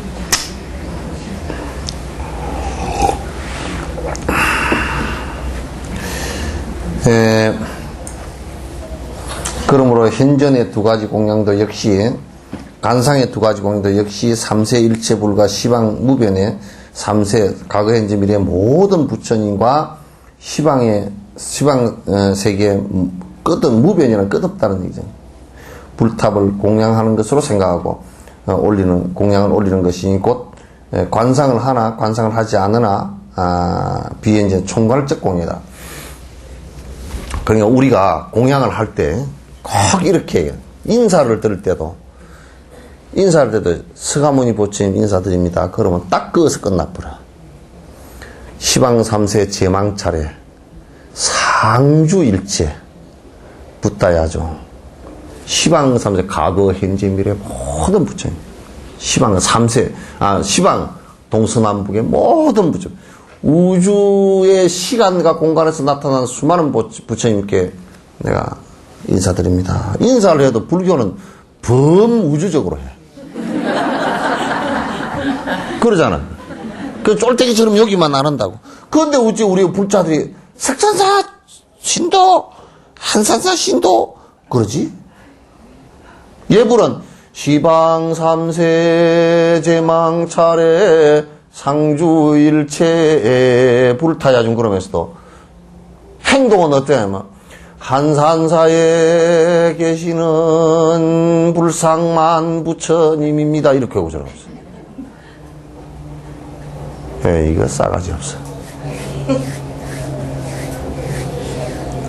그러므로 현전의 두 가지 공양도 역시, 간상의 두 가지 공양도 역시 삼세 일체 불가 시방 무변의 삼세 과거 현재 미래의 모든 부처님과 시방 세계의 끝은 무변이란 끝없다는 얘기죠. 불탑을 공양하는 것으로 생각하고 공양을 올리는 것이 곧 관상을 하나 관상을 하지 않으나 비현재 총괄적 공이다. 그러니까 우리가 공양을 할 때 꼭 이렇게 인사를 드릴 때도 서가모니 부처님 인사드립니다. 그러면 딱 그것을 끝나버려. 시방 삼세 제망차례 상주일체 붓다야죠. 시방 삼세 과거 현재 미래 모든 부처님, 시방 삼세 시방 동서남북의 모든 부처님, 우주의 시간과 공간에서 나타나는 수많은 부처님께 내가 인사드립니다. 인사를 해도 불교는 범우주적으로 해. 그러잖아. 그 쫄대기처럼 여기만 안 한다고. 그런데 우리 불자들이 석천사 신도, 한산사 신도 그러지? 예불은 시방 삼세 제망 차례 상주일체 불타야중 그러면서도 행동은 어때냐면 한산사에 계시는 불상만 부처님입니다. 이렇게 하고 저러면서. 이거 싸가지 없어.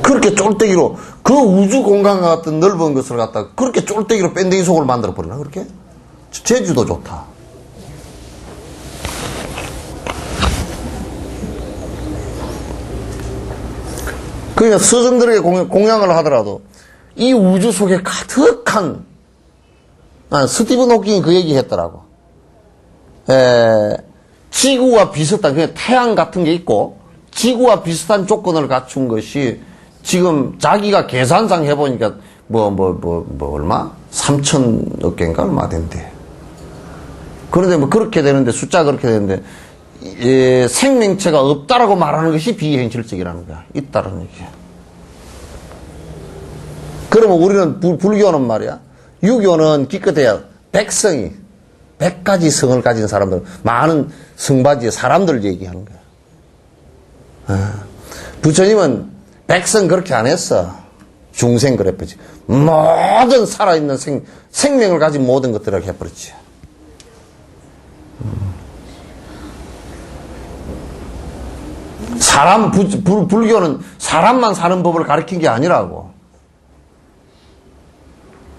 그렇게 쫄대기로 그 우주 공간과 같은 넓은 것을 갖다가 그렇게 쫄대기로 밴댕이 속을 만들어 버리나 그렇게? 제주도 좋다. 그러니까 스승들에게 공양을 하더라도 이 우주 속에 가득한 스티븐 호킹이 그 얘기 했더라고. 지구와 비슷한 그냥 태양 같은 게 있고 지구와 비슷한 조건을 갖춘 것이 지금 자기가 계산상 해보니까 얼마? 3천억 개인가 얼마 된대. 그런데 뭐 그렇게 되는데 숫자 그렇게 되는데 생명체가 없다라고 말하는 것이 비현실적이라는 거야. 있다라는 얘기야. 그러면 우리는 불교는 말이야. 유교는 기껏해야 100성이 100가지 성을 가진 사람들, 많은 성바지의 사람들 얘기하는 거야. 부처님은 100성 그렇게 안 했어. 중생 그랬지. 모든 살아있는 생명을 가진 모든 것들을 해버렸지. 불교는 사람만 사는 법을 가르친 게 아니라고.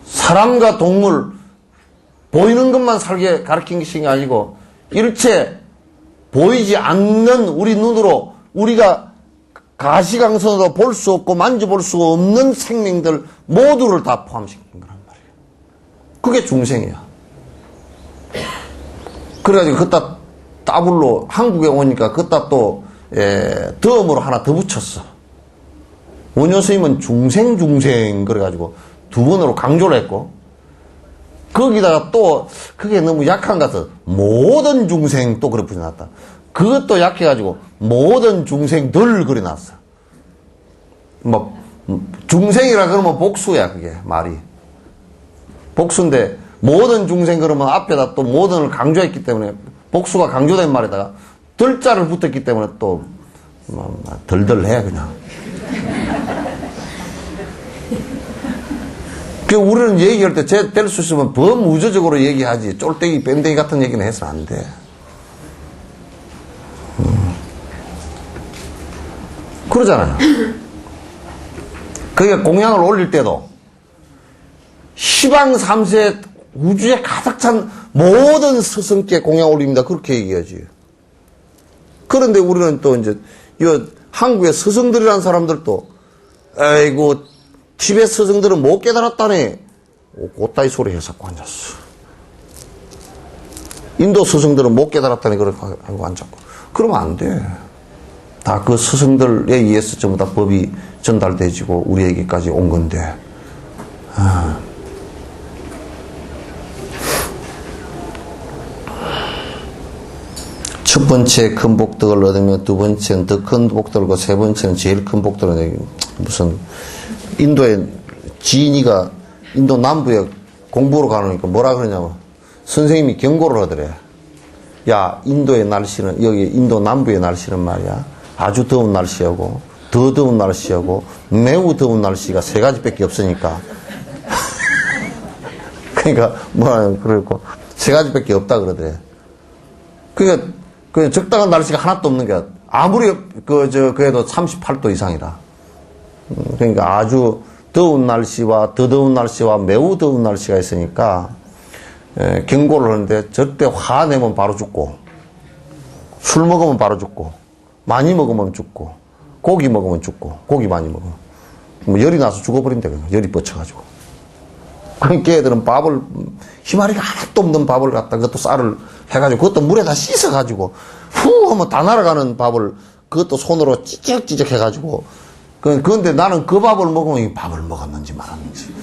사람과 동물, 보이는 것만 살게 가르친 것이 아니고 일체 보이지 않는 우리 눈으로 우리가 가시광선으로 볼 수 없고 만져볼 수 없는 생명들 모두를 다 포함시킨 거란 말이에요. 그게 중생이야. 그래가지고 그따 따블로 한국에 오니까 그따 또 덤으로 하나 더 붙였어. 원효 스님은 중생 그래가지고 두 번으로 강조를 했고 거기다가 또 그게 너무 약한 것 같아서 모든 중생 또 그래 붙여놨다. 그것도 약해가지고 모든 중생들 그려놨어. 뭐 중생이라 그러면 복수야 그게 말이. 복수인데 모든 중생 그러면 앞에다 또 모든을 강조했기 때문에 복수가 강조된 말에다가 덜자를 붙였기 때문에 또 덜덜해 그냥. 그 우리는 얘기할 때 될 수 있으면 범우주적으로 얘기하지 쫄대기 밴댕이 같은 얘기는 해서는 안 돼. 그러잖아요. 그러니까 공양을 올릴 때도 시방 3세 우주에 가득 찬 모든 스승께 공양 올립니다. 그렇게 얘기하지. 그런데 우리는 또 이제 이 한국의 스승들이라는 사람들도 아이고 티베트 스승들은 못 깨달았다네. 그따위 소리 해서 앉았어. 인도 스승들은 못 깨달았다네. 그러고 하고 앉았고. 그러면 안 돼. 다 그 스승들에 의해서 전부 다 법이 전달되지고 우리에게까지 온 건데. 첫 번째 큰 복덕을 얻으면 두 번째는 더 큰 복덕을, 세 번째는 제일 큰 복덕을 얻으면 무슨 인도에 지인이가 인도 남부에 공부로 가니까 뭐라 그러냐면 선생님이 경고를 하더래. 야, 인도의 날씨는, 여기 인도 남부의 날씨는 말이야. 아주 더운 날씨하고, 더 더운 날씨하고, 매우 더운 날씨가 세 가지밖에 없으니까. 그러니까, 그러고, 세 가지밖에 없다 그러더래. 그러니까, 그 적당한 날씨가 하나도 없는 게, 아무리, 그래도 38도 이상이다. 그러니까 아주 더운 날씨와 더 더운 날씨와 매우 더운 날씨가 있으니까, 경고를 하는데 절대 화내면 바로 죽고, 술 먹으면 바로 죽고, 많이 먹으면 죽고, 고기 먹으면 죽고, 고기 많이 먹으면. 뭐 열이 나서 죽어버린다, 열이 뻗쳐가지고. 그러니까 걔들은 밥을, 희마리가 하나도 없는 밥을 갖다 그것도 쌀을 해가지고, 그것도 물에다 씻어가지고, 후 하면 다 날아가는 밥을 그것도 손으로 찌적찌적 해가지고, 그런데 나는 그 밥을 먹으면 이 밥을 먹었는지 말았는지.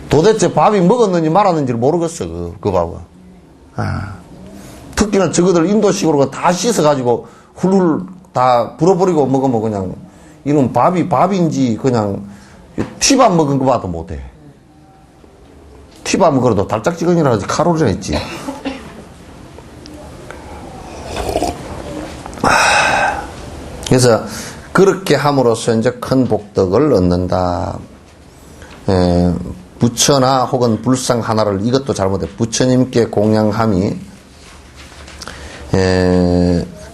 도대체 밥이 먹었는지 말았는지를 모르겠어, 그 밥은. 특히나 저거들 인도식으로 다 씻어가지고 훌훌 다 불어버리고 먹으면 그냥, 이런 밥인지 그냥 티밥 먹은 거 봐도 못해. 티밥 먹어도 달짝지근이라 하지 칼로리가 있지. 그래서 그렇게 함으로써 이제 큰 복덕을 얻는다. 부처나 혹은 불상 하나를, 이것도 잘못해. 부처님께 공양함이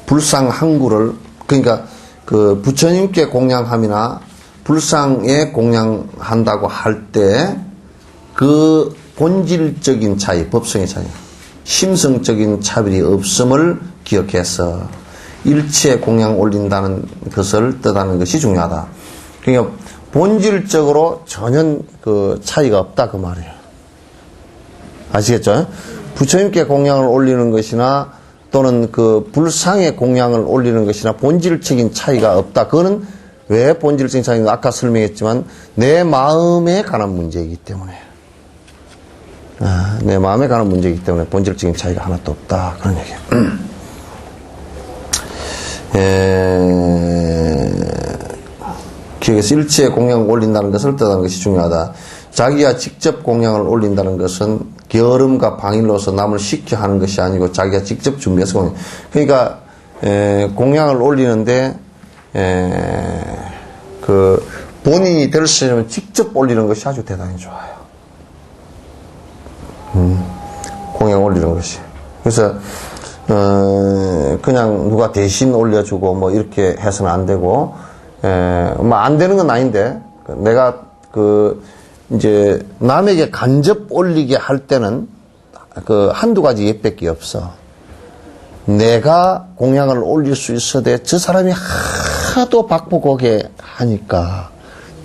불상 한 구를, 그러니까 그 부처님께 공양함이나 불상에 공양한다고 할 때 그 본질적인 차이, 법성의 차이, 심성적인 차별이 없음을 기억해서 일체 공양 올린다는 것을 뜻하는 것이 중요하다. 그러니까 본질적으로 전혀 그 차이가 없다 그 말이에요. 아시겠죠? 부처님께 공양을 올리는 것이나 또는 그 불상의 공양을 올리는 것이나 본질적인 차이가 없다. 그거는 왜 본질적인 차이인가? 아까 설명했지만 내 마음에 관한 문제이기 때문에. 내 마음에 관한 문제이기 때문에 본질적인 차이가 하나도 없다. 그런 얘기예요. 기억에서 일체의 공양을 올린다는 것을 뜻하는 것이 중요하다. 자기가 직접 공양을 올린다는 것은 게으름과 방일로서 남을 시켜 하는 것이 아니고 자기가 직접 준비해서 공양. 그러니까 공양을 올리는데 그 본인이 될 수 있으면 직접 올리는 것이 아주 대단히 좋아요. 공양 올리는 것이. 그래서 그냥 누가 대신 올려주고 뭐 이렇게 해서는 안 되고, 뭐 안 되는 건 아닌데, 내가 이제 남에게 간접 올리게 할 때는 그 한두 가지 예밖에 없어. 내가 공양을 올릴 수 있어도 저 사람이 하도 박복하게 하니까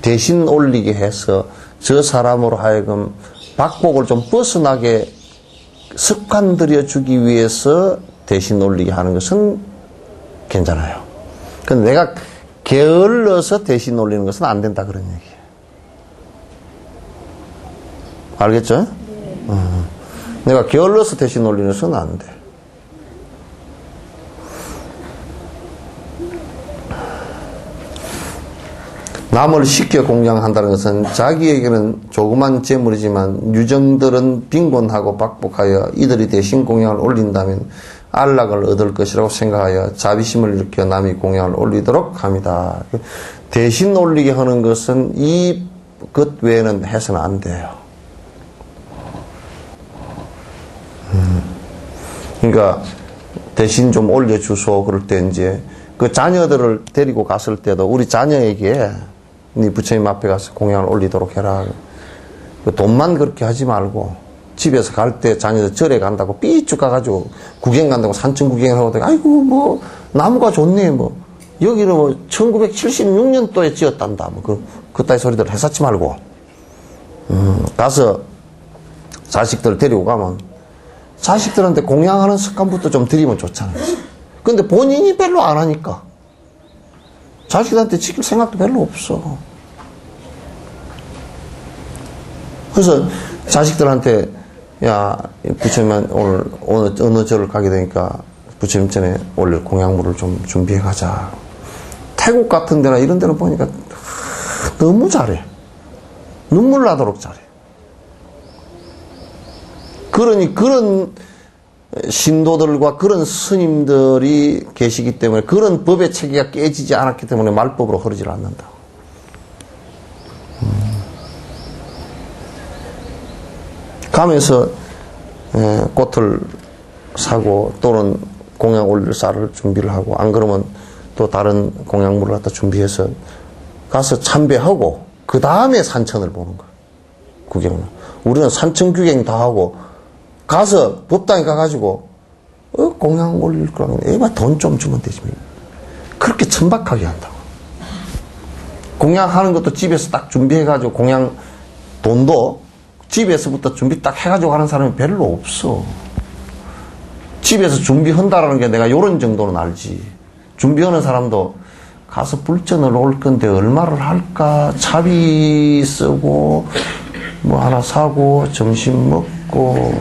대신 올리게 해서 저 사람으로 하여금 박복을 좀 벗어나게 습관들여 주기 위해서 대신 올리게 하는 것은 괜찮아요. 근데 내가 게을러서 대신 올리는 것은 안 된다 그런 얘기예요. 알겠죠? 내가 게을러서 대신 올리는 것은 안 돼. 남을 쉽게 공양한다는 것은 자기에게는 조그만 재물이지만 유정들은 빈곤하고 박복하여 이들이 대신 공양을 올린다면 안락을 얻을 것이라고 생각하여 자비심을 일으켜 남이 공양을 올리도록 합니다. 대신 올리게 하는 것은 이것 외에는 해서는 안 돼요. 그러니까 대신 좀 올려주소. 그럴 때 이제 그 자녀들을 데리고 갔을 때도 우리 자녀에게 네 부처님 앞에 가서 공양을 올리도록 해라. 그 돈만 그렇게 하지 말고 집에서 갈 때 자녀들 절에 간다고 삐쭉 가가지고 구경 간다고 산천 구경을 하고 아이고 뭐 나무가 좋네 뭐 여기는 뭐 1976년도에 지었단다 뭐 그따위 소리들 해사치 말고 가서 자식들 데리고 가면 자식들한테 공양하는 습관부터 좀 들이면 좋잖아요. 근데 본인이 별로 안 하니까 자식들한테 지킬 생각도 별로 없어. 그래서 자식들한테 야 부처님만 오늘 어느 절을 가게 되니까 부처님 전에 올릴 공양물을 좀 준비해 가자. 태국 같은 데나 이런 데는 보니까 너무 잘해. 눈물 나도록 잘해. 그러니 그런 신도들과 그런 스님들이 계시기 때문에 그런 법의 체계가 깨지지 않았기 때문에 말법으로 흐르질 않는다. 가면서 꽃을 사고 또는 공양 올릴 쌀을 준비를 하고 안 그러면 또 다른 공양물을 갖다 준비해서 가서 참배하고 그 다음에 산천을 보는 거야. 구경을. 우리는 산천 구경 다 하고 가서 법당에 가가지고 공양 올릴 거라면 에바 돈 좀 주면 되지. 그렇게 천박하게 한다고. 공양하는 것도 집에서 딱 준비해가지고 공양 돈도 집에서부터 준비 딱 해가지고 하는 사람이 별로 없어. 집에서 준비한다라는 게 내가 요런 정도는 알지. 준비하는 사람도 가서 불전을 올 건데 얼마를 할까? 차비 쓰고 뭐 하나 사고 점심 먹고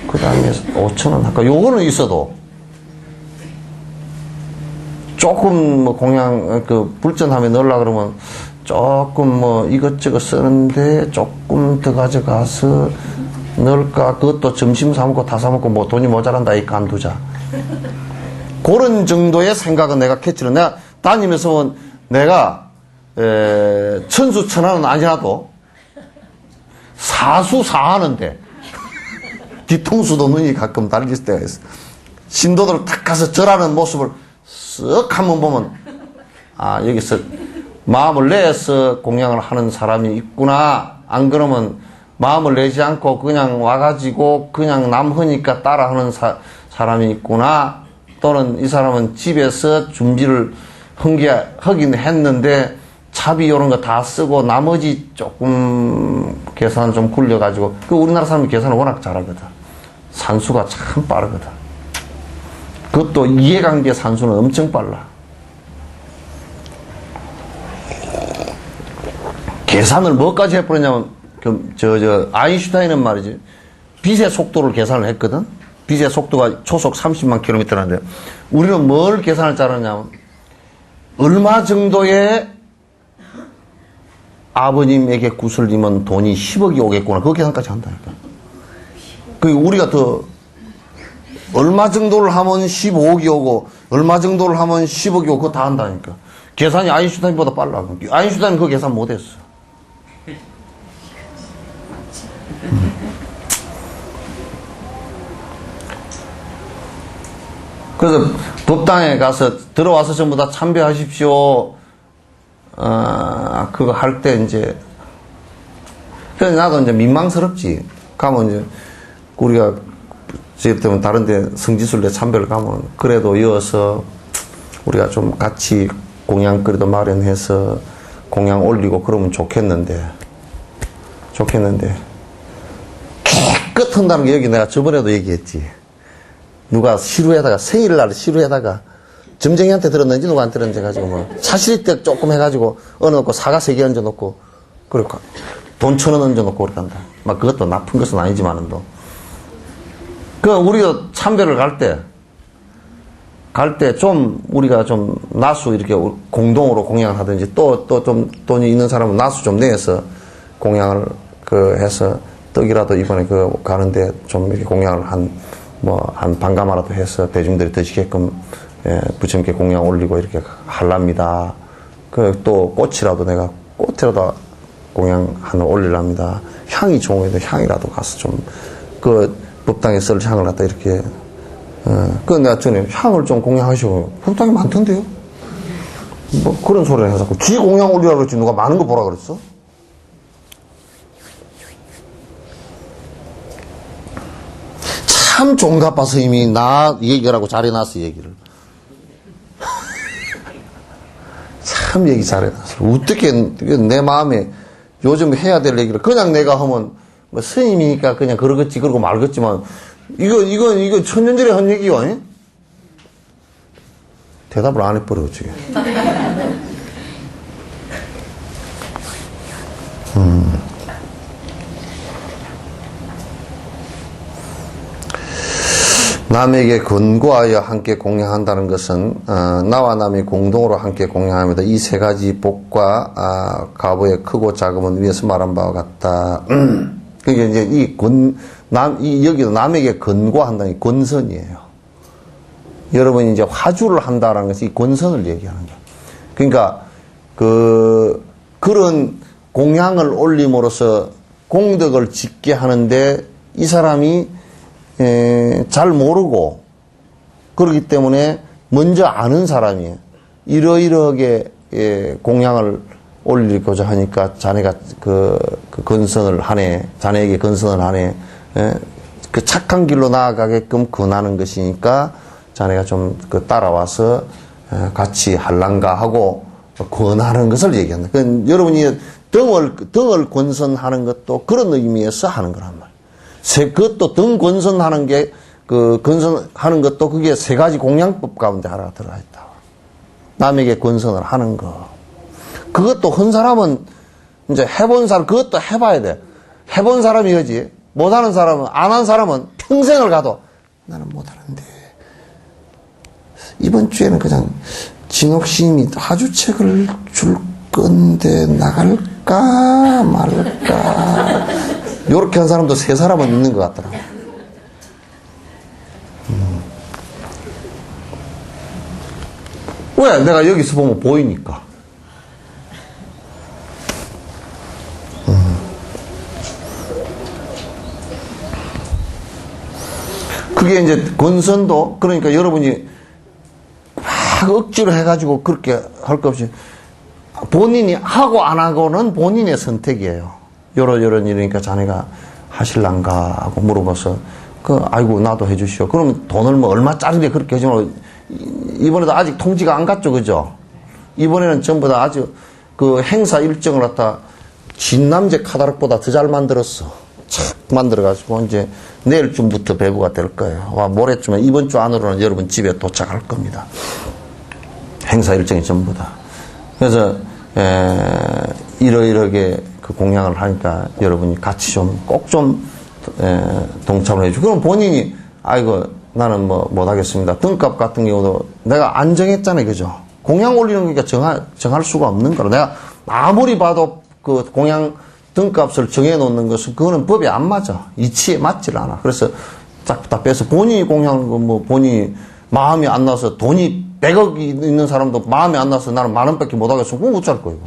그 다음에 5,000원 할까? 요거는 있어도 조금 뭐 공양 그 불전함에 넣으려고 그러면 조금 뭐 이것저것 쓰는데 조금 더 가져가서 넣을까? 그것도 점심 사먹고 다 사먹고 뭐 돈이 모자란다 이 간두자. 그런 정도의 생각은 내가 캐치를 내가 다니면서 내가 천수천하는 아니라도 사수사하는데 뒤통수도 눈이 가끔 달릴 때가 있어. 신도들 탁 가서 절하는 모습을 쓱 한번 보면 아 여기서 마음을 내서 공양을 하는 사람이 있구나. 안 그러면 마음을 내지 않고 그냥 와가지고 그냥 남하니까 따라하는 사람이 있구나. 또는 이 사람은 집에서 준비를 하긴 했는데 차비 이런 거 다 쓰고 나머지 조금 계산 좀 굴려가지고 그 우리나라 사람이 계산을 워낙 잘하거든. 산수가 참 빠르거든. 그것도 이해관계 산수는 엄청 빨라. 계산을 뭐까지 해버렸냐면 아인슈타인은 말이지 빛의 속도를 계산을 했거든. 빛의 속도가 초속 30만 킬로미터라는데 우리는 뭘 계산을 짜느냐면 얼마 정도의 아버님에게 구슬리면 돈이 10억이 오겠구나. 그 계산까지 한다니까. 그 우리가 더 얼마 정도를 하면 15억이 오고 얼마 정도를 하면 10억이 오고 그거 다 한다니까. 계산이 아인슈타인보다 빨라. 아인슈타인은 그 계산 못했어. 그래서 법당에 가서 들어와서 전부 다 참배하십시오. 그거 할 때 이제 그래서 나도 이제 민망스럽지. 가면 이제, 우리가, 저희 때문에 다른데 성지순례 참배를 가면, 그래도 이어서 우리가 좀 같이 공양거리도 마련해서 공양 올리고 그러면 좋겠는데, 깨끗한다는 게 여기 내가 저번에도 얘기했지. 누가 시루에다가, 생일날 시루에다가, 점쟁이한테 들었는지 누구한테 들었는지 해가지고 뭐, 사실 때 조금 해가지고, 얹어놓고 사과 3개 얹어놓고, 그러니까, 돈 1,000원 얹어놓고 그렇게 한다. 막 그것도 나쁜 것은 아니지만도. 우리가 참배를 갈 때 좀, 우리가 좀, 나수 이렇게 공동으로 공양을 하든지, 또 좀 돈이 있는 사람은 나수 좀 내서 공양을 해서, 떡이라도 이번에 가는데 좀 이렇게 공양을 한 반가마라도 해서 대중들이 드시게끔, 부처님께 공양 올리고 이렇게 하랍니다. 또 꽃이라도 공양 하나 올리랍니다. 향이 좋은 애도 향이라도 가서 좀, 법당에 쓸 향을 갖다 이렇게, 내가 전에 향을 좀 공양하시고, 법당이 많던데요? 뭐 그런 소리를 해서, 지 공양 올리라고 그랬지, 누가 많은 거 보라 그랬어? 참 종갑바 스님이 얘기하라고 잘해놨어, 얘기를. 참 얘기 잘해놨어. 어떻게 내 마음에 요즘 해야 될 얘기를 그냥 내가 하면 뭐 스님이니까 그냥 그러겠지 그러고 말겠지만 이거 천년전에 한 얘기요. 아니? 대답을 안 해버려 어떻게. 남에게 권고하여 함께 공양한다는 것은 나와 남이 공동으로 함께 공양합니다. 이 세 가지 복과 가보의 크고 작음은 위에서 말한 바와 같다. 그게 이제 여기도 남에게 권고한다는 게 권선이에요. 여러분이 이제 화주를 한다라는 것이 이 권선을 얘기하는 거예요. 그러니까 그런 공양을 올림으로써 공덕을 짓게 하는데 이 사람이 잘 모르고, 그렇기 때문에 먼저 아는 사람이에요. 이러이러하게, 공양을 올리고자 하니까 자네가 건선을 하네, 자네에게 건선을 하네, 그 착한 길로 나아가게끔 권하는 것이니까 자네가 좀 따라와서 같이 할란가 하고 권하는 것을 얘기한다. 여러분이 등을 권선하는 것도 그런 의미에서 하는 거란 말이에요. 그것도 등 권선하는 게, 권선하는 것도 그게 세 가지 공양법 가운데 하나가 들어가 있다. 남에게 권선을 하는 거. 그것도 한 사람은, 이제 해본 사람, 그것도 해봐야 돼. 해본 사람이 하지. 못하는 사람은, 안 한 사람은 평생을 가도, 나는 못하는데. 이번 주에는 그냥 진옥스님이 하주책을 줄 건데, 나갈까, 말까. 요렇게 한 사람도 3사람은 있는 것 같더라고. 왜? 내가 여기서 보면 보이니까. 그게 이제 권선도, 그러니까 여러분이 막 억지로 해가지고 그렇게 할 것 없이 본인이 하고 안 하고는 본인의 선택이에요. 요런 일이니까 자네가 하실란가 하고 물어봐서 아이고 나도 해주시오. 그러면 돈을 뭐 얼마짜리인데 그렇게 해주면 이번에도 아직 통지가 안 갔죠, 그죠? 이번에는 전부 다 아주 행사 일정을 갖다 진남제 카다락보다 더 잘 만들었어. 착 만들어가지고 이제 내일쯤부터 배부가 될 거예요. 모레쯤에 이번 주 안으로는 여러분 집에 도착할 겁니다. 행사 일정이 전부 다. 그래서 이러이러하게 공양을 하니까 여러분이 같이 꼭 동참을 해주고, 그럼 본인이, 아이고, 나는 못하겠습니다. 등값 같은 경우도 내가 안 정했잖아요. 그죠? 공양 올리는 거니까 정할 수가 없는 거라. 내가 아무리 봐도 공양 등값을 정해놓는 것은 그거는 법에 안 맞아. 이치에 맞질 않아. 그래서 다 빼서 본인이 공양한 거 본인이 마음이 안 나서 돈이 100억이 있는 사람도 마음이 안 나서 나는 10,000원밖에 못하겠으면 그건 어쩔 거예요.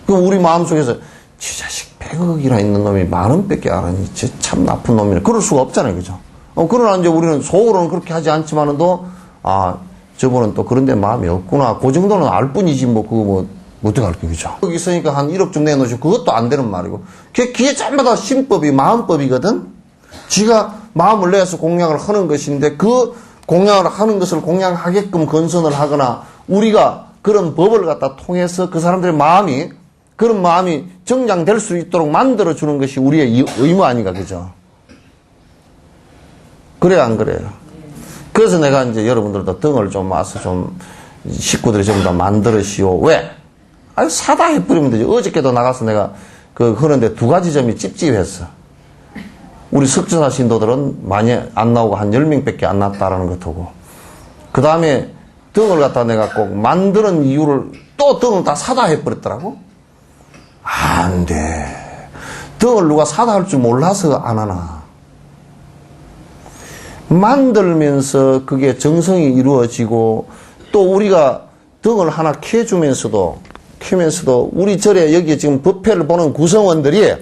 그럼 우리 마음속에서 지 자식 100억이나 있는 놈이 10,000원밖에 안 하니 참 나쁜 놈이네. 그럴 수가 없잖아요. 그죠? 그러나 이제 우리는 속으로는 그렇게 하지 않지만은 저분은 또 그런 데 마음이 없구나. 그 정도는 알 뿐이지 어떻게 할게요, 그죠? 거기 있으니까 한 1억 좀 내놓으시고, 그것도 안 되는 말이고. 그게 전부 다 신법이 마음법이거든? 지가 마음을 내서 공양을 하는 것인데, 그 공양을 하는 것을 공양하게끔 건선을 하거나, 우리가 그런 법을 갖다 통해서 그 사람들의 마음이, 그런 마음이 정장될 수 있도록 만들어주는 것이 우리의 의무 아닌가, 그죠? 그래요, 안 그래요? 그래서 내가 이제 여러분들도 등을 좀 와서 좀, 식구들이 전부 다 만들으시오. 왜? 아니, 사다 해버리면 되지. 어저께도 나가서 내가 그런데 두 가지 점이 찝찝했어. 우리 석전사 신도들은 많이 안 나오고 한 10명밖에 안 났다라는 것하고. 그 다음에 등을 갖다 내가 꼭 만드는 이유를 또 등을 다 사다 해버렸더라고? 안 돼. 등을 누가 사다 할 줄 몰라서 안 하나. 만들면서 그게 정성이 이루어지고 또 우리가 등을 하나 켜주면서도 우리 절에 여기 지금 법회를 보는 구성원들이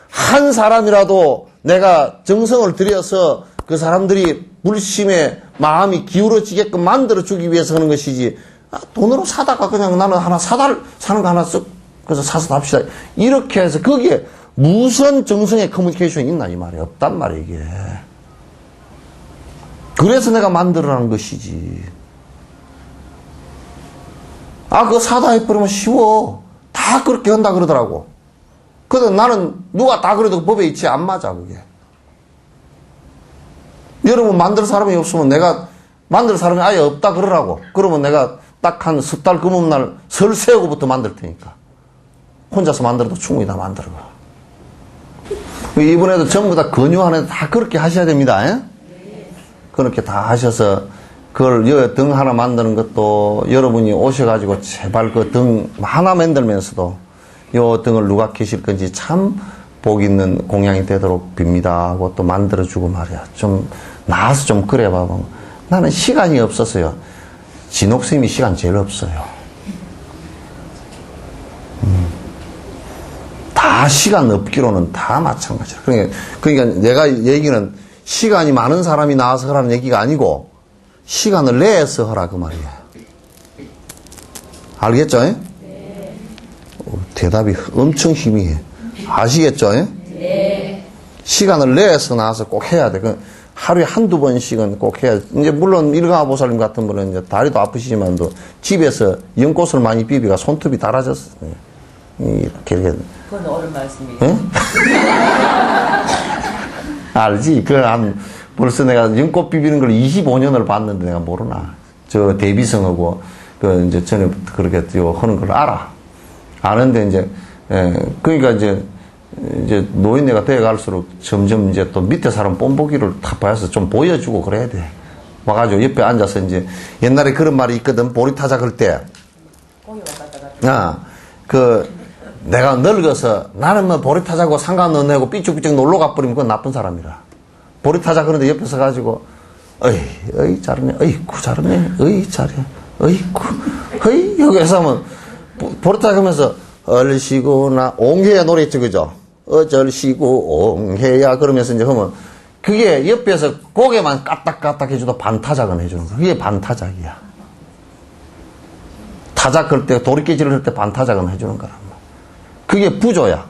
한 사람이라도 내가 정성을 들여서 그 사람들이 불심에 마음이 기울어지게끔 만들어주기 위해서 하는 것이지, 돈으로 사다가 그냥 나는 하나 사는 거 하나 쓱 그래서 사서 합시다 이렇게 해서 거기에 무슨 정성의 커뮤니케이션이 있나 이 말이야. 없단 말이야 이게. 그래서 내가 만들어라는 것이지. 그거 사다 해버리면 쉬워. 다 그렇게 한다 그러더라고. 근데 나는 누가 다 그래도 법에 있지 안 맞아, 그게. 여러분 만들 사람이 없으면 내가 만들 사람이 아예 없다 그러라고. 그러면 내가 딱 한 석 달 금음날 설 세우고부터 만들 테니까. 혼자서 만들어도 충분히 다 만들어. 이번에도 전부 다 권유하는데 다 그렇게 하셔야 됩니다. 에? 그렇게 다 하셔서 그걸 등 하나 만드는 것도 여러분이 오셔가지고 제발 그 등 하나 만들면서도 요 등을 누가 켜실 건지 참 복 있는 공양이 되도록 빕니다 하고 또 만들어주고 말이야. 좀 나와서 좀 그래 봐봐. 나는 시간이 없었어요. 진옥쌤이 시간 제일 없어요. 다 시간 없기로는 다 마찬가지야. 그러니까 내가 얘기는 시간이 많은 사람이 나와서 하라는 얘기가 아니고 시간을 내서 하라 그 말이야. 알겠죠? 네. 대답이 엄청 희미해. 아시겠죠? 네. 시간을 내서 나와서 꼭 해야 돼. 하루에 한두 번씩은 꼭 해야 돼. 이제 물론 일가보살님 같은 분은 이제 다리도 아프시지만도 집에서 연꽃을 많이 비비가 손톱이 달아졌어. 이렇게. 그건 옳은 말씀이에요. 응? 알지? 벌써 내가 연꽃 비비는 걸 25년을 봤는데 내가 모르나. 저 대비성하고, 이제 전에 그렇게 하는 걸 알아. 아는데 이제, 그러니까 이제 노인네가 되어 갈수록 점점 이제 또 밑에 사람 뽐보기를 다 봐서 좀 보여주고 그래야 돼. 와가지고 옆에 앉아서 이제 옛날에 그런 말이 있거든. 보리타작 할 때. 내가 늙어서 나는 뭐 보리타자고 상관없네 하고 삐쭉삐쭉 놀러 가버리면 그건 나쁜 사람이라. 보리타자 그런데 옆에서 가지고 어이 잘하네, 어이쿠 잘하네, 어이 잘해, 어이쿠, 어이 여기서 하면 보리타자 하면서 얼씨구나 옹해야 노래 있죠, 그죠? 어절씨구 옹해야 그러면서 이제 하면 그게 옆에서 고개만 까딱까딱 해줘도 반타작은 해주는 거야. 그게 반타작이야. 타작 할 때 도리깨질을 할 때 반타작은 해주는 거란 말이야. 그게 부조야.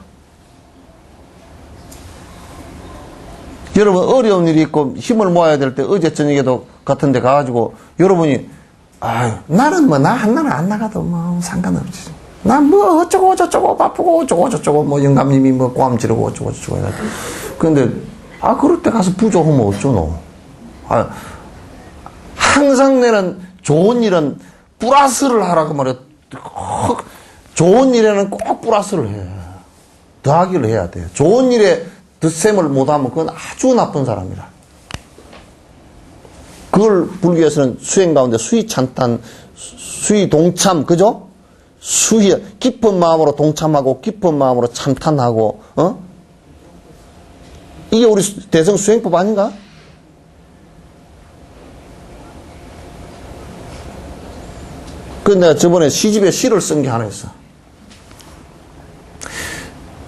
여러분 어려운 일이 있고 힘을 모아야 될 때 어제 저녁에도 같은 데 가가지고 여러분이 나는 뭐 하나는 안 나가도 뭐 상관없지. 난 뭐 어쩌고 저쩌고 바쁘고 어쩌고 저쩌고 뭐 영감님이 뭐 고함 지르고 어쩌고 저쩌고 해가지고. 근데 그럴 때 가서 부조하면 어쩌노. 항상 내는 좋은 일은 플러스를 하라고 말이야. 좋은 일에는 꼭 플러스를 해. 더하기를 해야 돼. 좋은 일에 덧셈을 못하면 그건 아주 나쁜 사람이라. 그걸 불교에서는 수행 가운데 수의 찬탄, 수의 동참, 그죠? 수의, 깊은 마음으로 동참하고, 깊은 마음으로 찬탄하고, 이게 우리 대성 수행법 아닌가? 그래서 내가 저번에 시집에 시를 쓴 게 하나 있어.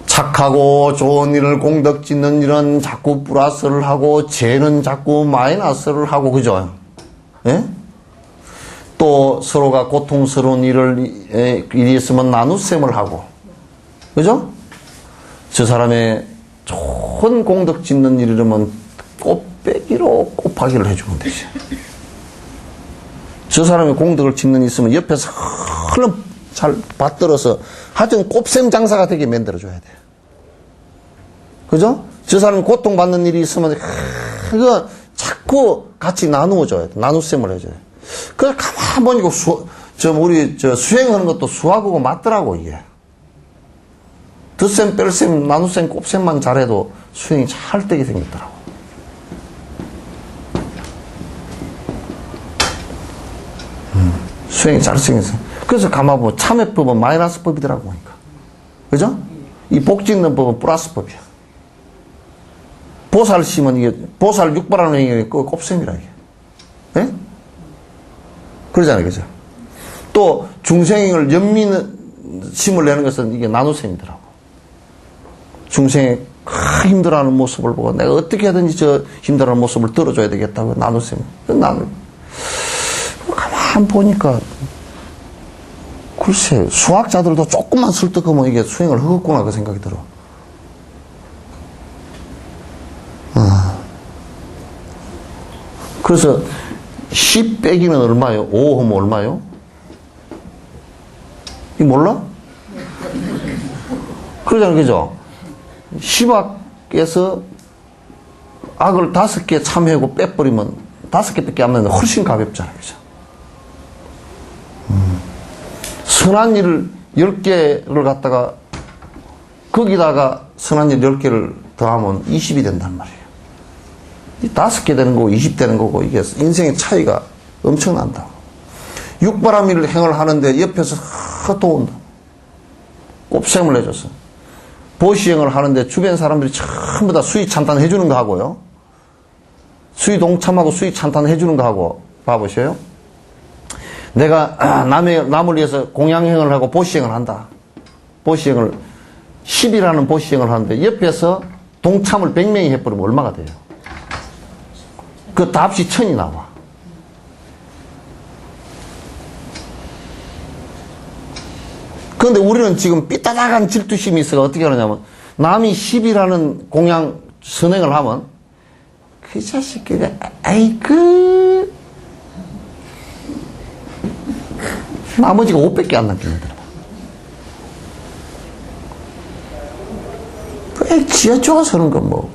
착하고 좋은 일을 공덕 짓는 일은 자꾸 플러스를 하고 죄는 자꾸 마이너스를 하고 그죠? 예? 또 서로가 고통스러운 일이 있으면 나눗셈을 하고, 그죠? 저 사람의 좋은 공덕 짓는 일이라면 꽃배기로 곱하기를 해주면 되지. 저 사람의 공덕을 짓는 일 있으면 옆에서 흘러 잘 받들어서 하여튼 곱셈 장사가 되게 만들어줘야 돼. 그죠? 저 사람이 고통받는 일이 있으면 그거 자꾸 같이 나누어줘야 돼. 나눗셈을 해줘야 돼. 그래 가만히 보니까 우리 수행하는 것도 수학하고 맞더라고 이게. 덧셈, 뺄셈, 나눗셈, 곱셈만 잘해도 수행이 잘 되게 생겼더라고. 수행이 잘 생겼어. 그래서 가만 보면 참회법은 마이너스 법이더라고 보니까. 그죠? 이 복짓는 법은 플러스 법이야. 보살 심은 이게 보살 육바라는 행위 그 곱셈이라 이게. 예? 그러잖아요, 그죠? 또 중생을 연민 심을 내는 것은 이게 나눗셈이더라고. 중생의 힘들어하는 모습을 보고 내가 어떻게 하든지 저 힘들어하는 모습을 들어줘야 되겠다고 나눗셈. 나눌. 가만 보니까 글쎄 수학자들도 조금만 설득하면 이게 수행을 하겠구나 그 생각이 들어. 그래서 10 빼기는 얼마요? 5 하면 얼마요? 이 몰라? 그러잖아요, 그죠? 10악에서 악을 5개 참회하고 빼버리면 5개밖에 안 나는데 훨씬 가볍잖아요, 그죠? 선한 일을 10개를 갖다가 거기다가 선한 일 10개를 더하면 20이 된단 말이에요. 5개 되는 거고 20 되는 거고 이게 인생의 차이가 엄청난다. 육바라밀 행을 하는데 옆에서 도운다. 곱셈을 해줘서. 보시행을 하는데 주변 사람들이 전부 다 수위 찬탄 해주는 거 하고요. 수위 동참하고 수위 찬탄 해주는 거 하고 봐보세요. 내가 남을 위해서 공양행을 하고 보시행을 한다. 보시행을 10이라는 보시행을 하는데 옆에서 동참을 100명이 해버리면 얼마가 돼요? 그 다 합치 1000이 나와. 그런데 우리는 지금 삐딱한 질투심이 있어서 어떻게 하느냐면 남이 10이라는 공양 선행을 하면 그 자식이 아이고 나머지가 500개 안 남깁니다. 왜 지하 좋아서 하는 건 뭐.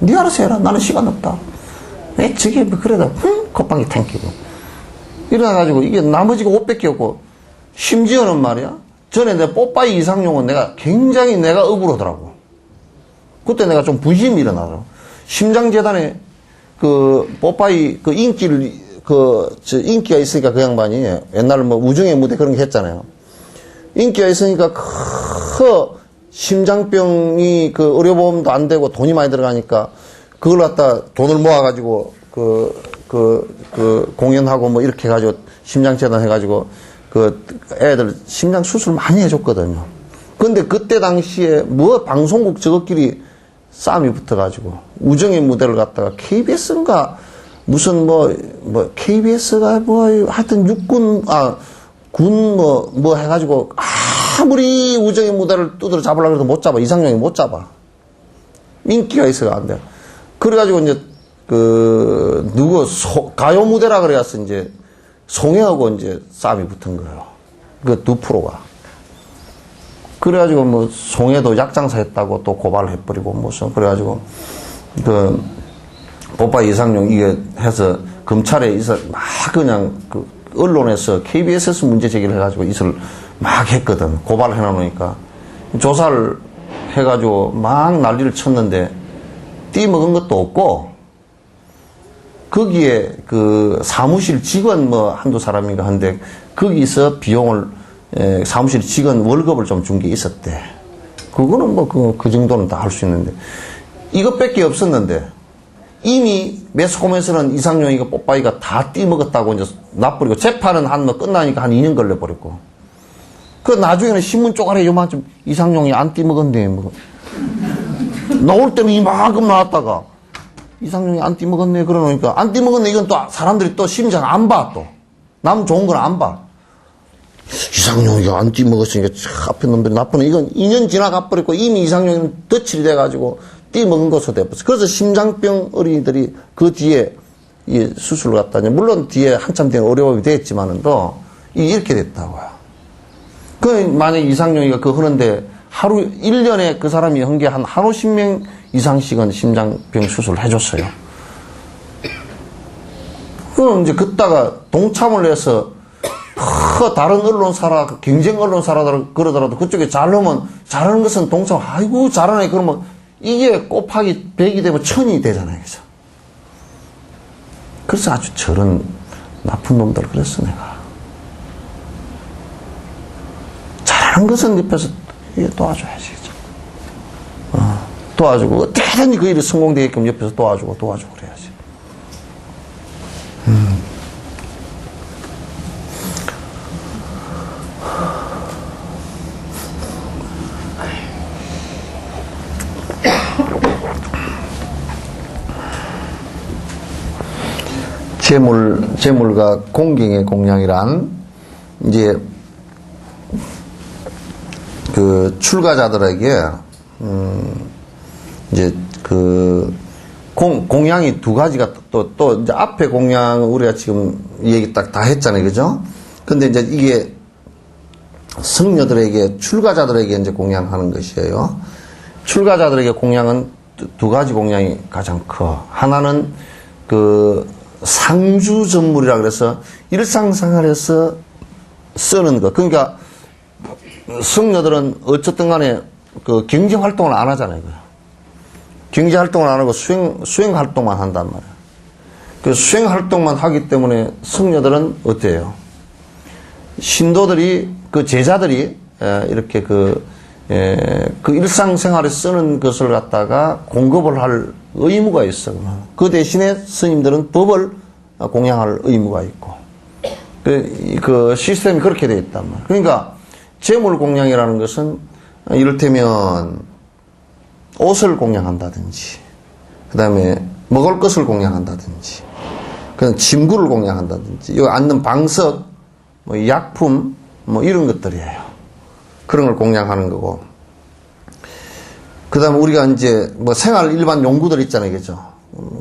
니 알아서 해라. 나는 시간 없다. 왜 저게 뭐 그래도 콧방귀 탱키고. 이래가지고 이게 나머지가 500개였고 심지어는 말이야. 전에 내 뽀빠이 이상용은 내가 굉장히 내가 억울하더라고. 그때 내가 좀 분심이 일어나더라고. 심장재단에 그 뽀빠이 그 인기가 있으니까 그 양반이 옛날에 뭐 우정의 무대 그런 거 했잖아요. 인기가 있으니까 심장병이 그 의료보험도 안 되고 돈이 많이 들어가니까 그걸 갖다 돈을 모아가지고 공연하고 뭐 이렇게 해가지고 심장재단 해가지고 그 애들 심장 수술 많이 해줬거든요. 근데 그때 당시에 뭐 방송국 저것끼리 싸움이 붙어가지고 우정의 무대를 갖다가 KBS인가 무슨 KBS가 하여튼 군 해가지고 아무리 우정의 무대를 두드려 잡으려고 해도 못 잡아. 이상용이 못 잡아. 인기가 있어가 안 돼. 그래가지고 이제 가요 무대라 그래서 이제 송혜하고 이제 싸움이 붙은 거예요. 그 두 프로가. 그래가지고 뭐 송혜도 약장사 했다고 또 고발을 해버리고 무슨 그래가지고 오빠 이상용 이게 해서 검찰에 막 그냥 언론에서 KBS에서 문제 제기를 해가지고 이슬 막 했거든. 고발을 해놓으니까 조사를 해가지고 막 난리를 쳤는데 띠먹은 것도 없고 거기에 그 사무실 직원 한두 사람인가 한데 거기서 비용을 사무실 직원 월급을 좀 준 게 있었대. 그거는 그 정도는 다 할 수 있는데 이것밖에 없었는데 이미 매스컴에서는 이상용이가 뽀빠이가 다 띠먹었다고 이제 놔버리고 재판은 끝나니까 한 2년 걸려버렸고 그 나중에는 신문 쪼가리 요만큼 이상용이 안 띠먹었네 나올 때는 이만큼 나왔다가 이상용이 안 띠먹었네 그러니까 안 띠먹었네 이건 또 사람들이 또 심장 안 봐 또 남 좋은 건 안 봐. 이상용이가 안 띠먹었으니까 앞에 놈들이 나쁘네. 이건 2년 지나가 버렸고 이미 이상용이는 덧칠이 돼가지고 띠먹은 것으로 돼버렸어. 그래서 심장병 어린이들이 그 뒤에 이 수술을 갖다 이제 물론 뒤에 한참 뒤에 어려움이 됐지만은도 이렇게 됐다고요. 그 만약 이상용이가 그 하는데 하루 1년에 그 사람이 한 게 한 하루 10명 이상씩은 심장병 수술을 해줬어요. 그럼 이제 그따가 동참을 해서 다른 언론사라 경쟁 언론사라 그러더라도 그쪽에 잘하면 잘하는 것은 동참 아이고 잘하네 그러면 이게 곱하기 100이 되면 1000이 되잖아요. 그죠? 그래서 아주 저런 나쁜 놈들 그랬어 내가. 잘하는 것은 옆에서 도와줘야지. 그죠? 도와주고 어떻게든지 그 일이 성공되게끔 옆에서 도와주고 그래야지. 재물과 공경의 공양이란 이제 그 출가자들에게 이제 그 공양이 두 가지가 또 이제 앞에 공양 우리가 지금 얘기 딱 다 했잖아요, 그죠? 근데 이제 이게 성녀들에게 출가자들에게 이제 공양하는 것이에요. 출가자들에게 공양은 두 가지 공양이 가장 커. 하나는 그 상주 전물이라 그래서 일상생활에서 쓰는 것. 그러니까 성녀들은 어쨌든 간에 그 경제 활동을 안 하잖아요. 경제 활동을 안 하고 수행 활동만 한단 말이에요. 그 수행 활동만 하기 때문에 성녀들은 어때요? 신도들이 그 제자들이 이렇게 그 일상생활에 쓰는 것을 갖다가 공급을 할 의무가 있어. 그 대신에 스님들은 법을 공양할 의무가 있고. 그 시스템이 그렇게 되어 있단 말이에요. 그러니까 재물 공양이라는 것은 이를테면 옷을 공양한다든지, 그 다음에 먹을 것을 공양한다든지, 그다음 침구를 공양한다든지, 여기 앉는 방석, 뭐 약품, 뭐 이런 것들이에요. 그런 걸 공양하는 거고. 그 다음에 우리가 이제 뭐 생활 일반 용구들 있잖아요. 그죠?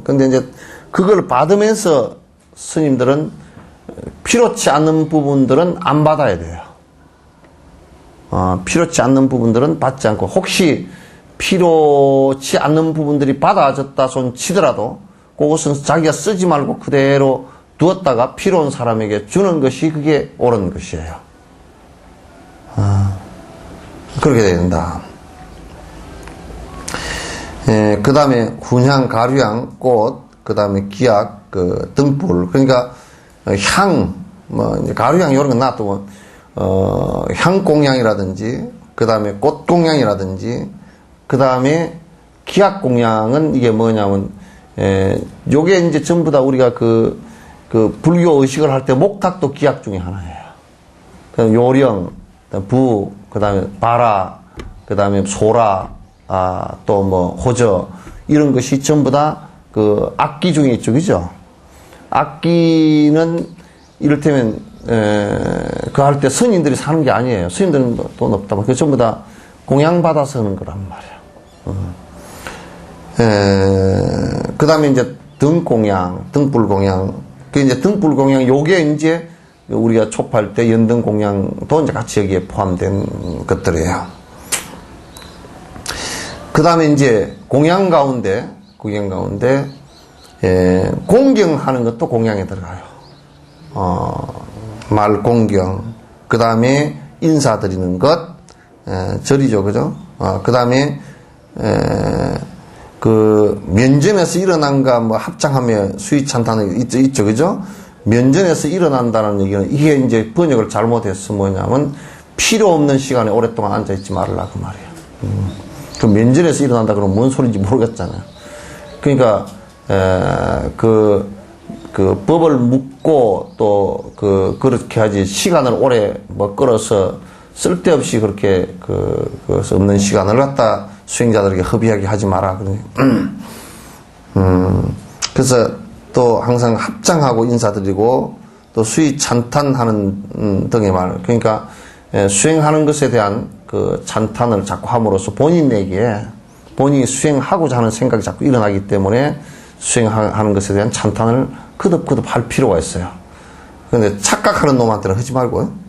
근데 이제 그걸 받으면서 스님들은 필요치 않는 부분들은 안 받아야 돼요. 필요치 않는 부분들은 받지 않고, 혹시 필요치 않는 부분들이 받아졌다 손 치더라도 그것은 자기가 쓰지 말고 그대로 두었다가 필요한 사람에게 주는 것이 그게 옳은 것이에요. 그렇게 된다. 그 다음에 훈향, 가류향, 꽃, 그 다음에 기약, 그 등불. 그러니까 향, 뭐 이제 가류향 이런 건 놔두고 향 공양이라든지, 그 다음에 꽃 공양이라든지, 그 다음에 기약 공양은 이게 뭐냐면 요게 이제 전부 다 우리가 그 불교 의식을 할 때 목탁도 기약 중에 하나예요. 그 요령, 부, 그 다음에 바라, 그 다음에 소라, 또 뭐 호저, 이런 것이 전부 다 그 악기 중에 있죠, 그죠? 악기는 이를테면 그 할 때 스님들이 사는 게 아니에요. 스님들은 돈 없다고. 그 전부 다 공양받아서 하는 거란 말이에요. 그 다음에 이제 등공양, 등불공양. 그 이제 등불공양, 요게 이제 우리가 촉파할 때 연등공양도 이제 같이 여기에 포함된 것들이에요. 그 다음에 이제 공양 가운데, 공경하는 것도 공양에 들어가요. 말 공경. 그 다음에 인사드리는 것, 절이죠, 그죠? 그 다음에, 그, 면전에서 일어난가, 뭐, 합장하며 수위 찬탄이 있죠, 그죠? 면전에서 일어난다는 얘기는, 이게 이제 번역을 잘못해서 뭐냐면, 필요 없는 시간에 오랫동안 앉아있지 말라, 그 말이에요. 그 면전에서 일어난다 그러면 뭔 소리인지 모르겠잖아요. 그러니까, 그 법을 묻고 또, 그렇게 하지, 시간을 오래 뭐 끌어서 쓸데없이 그렇게, 없는 시간을 갖다 수행자들에게 허비하게 하지 마라. 그래서 또 항상 합장하고 인사드리고 또 수위 찬탄하는 등의 말. 그러니까 수행하는 것에 대한 그 찬탄을 자꾸 함으로써 본인에게 본인이 수행하고자 하는 생각이 자꾸 일어나기 때문에 수행하는 것에 대한 찬탄을 거듭거듭 할 필요가 있어요. 그런데 착각하는 놈한테는 하지 말고요.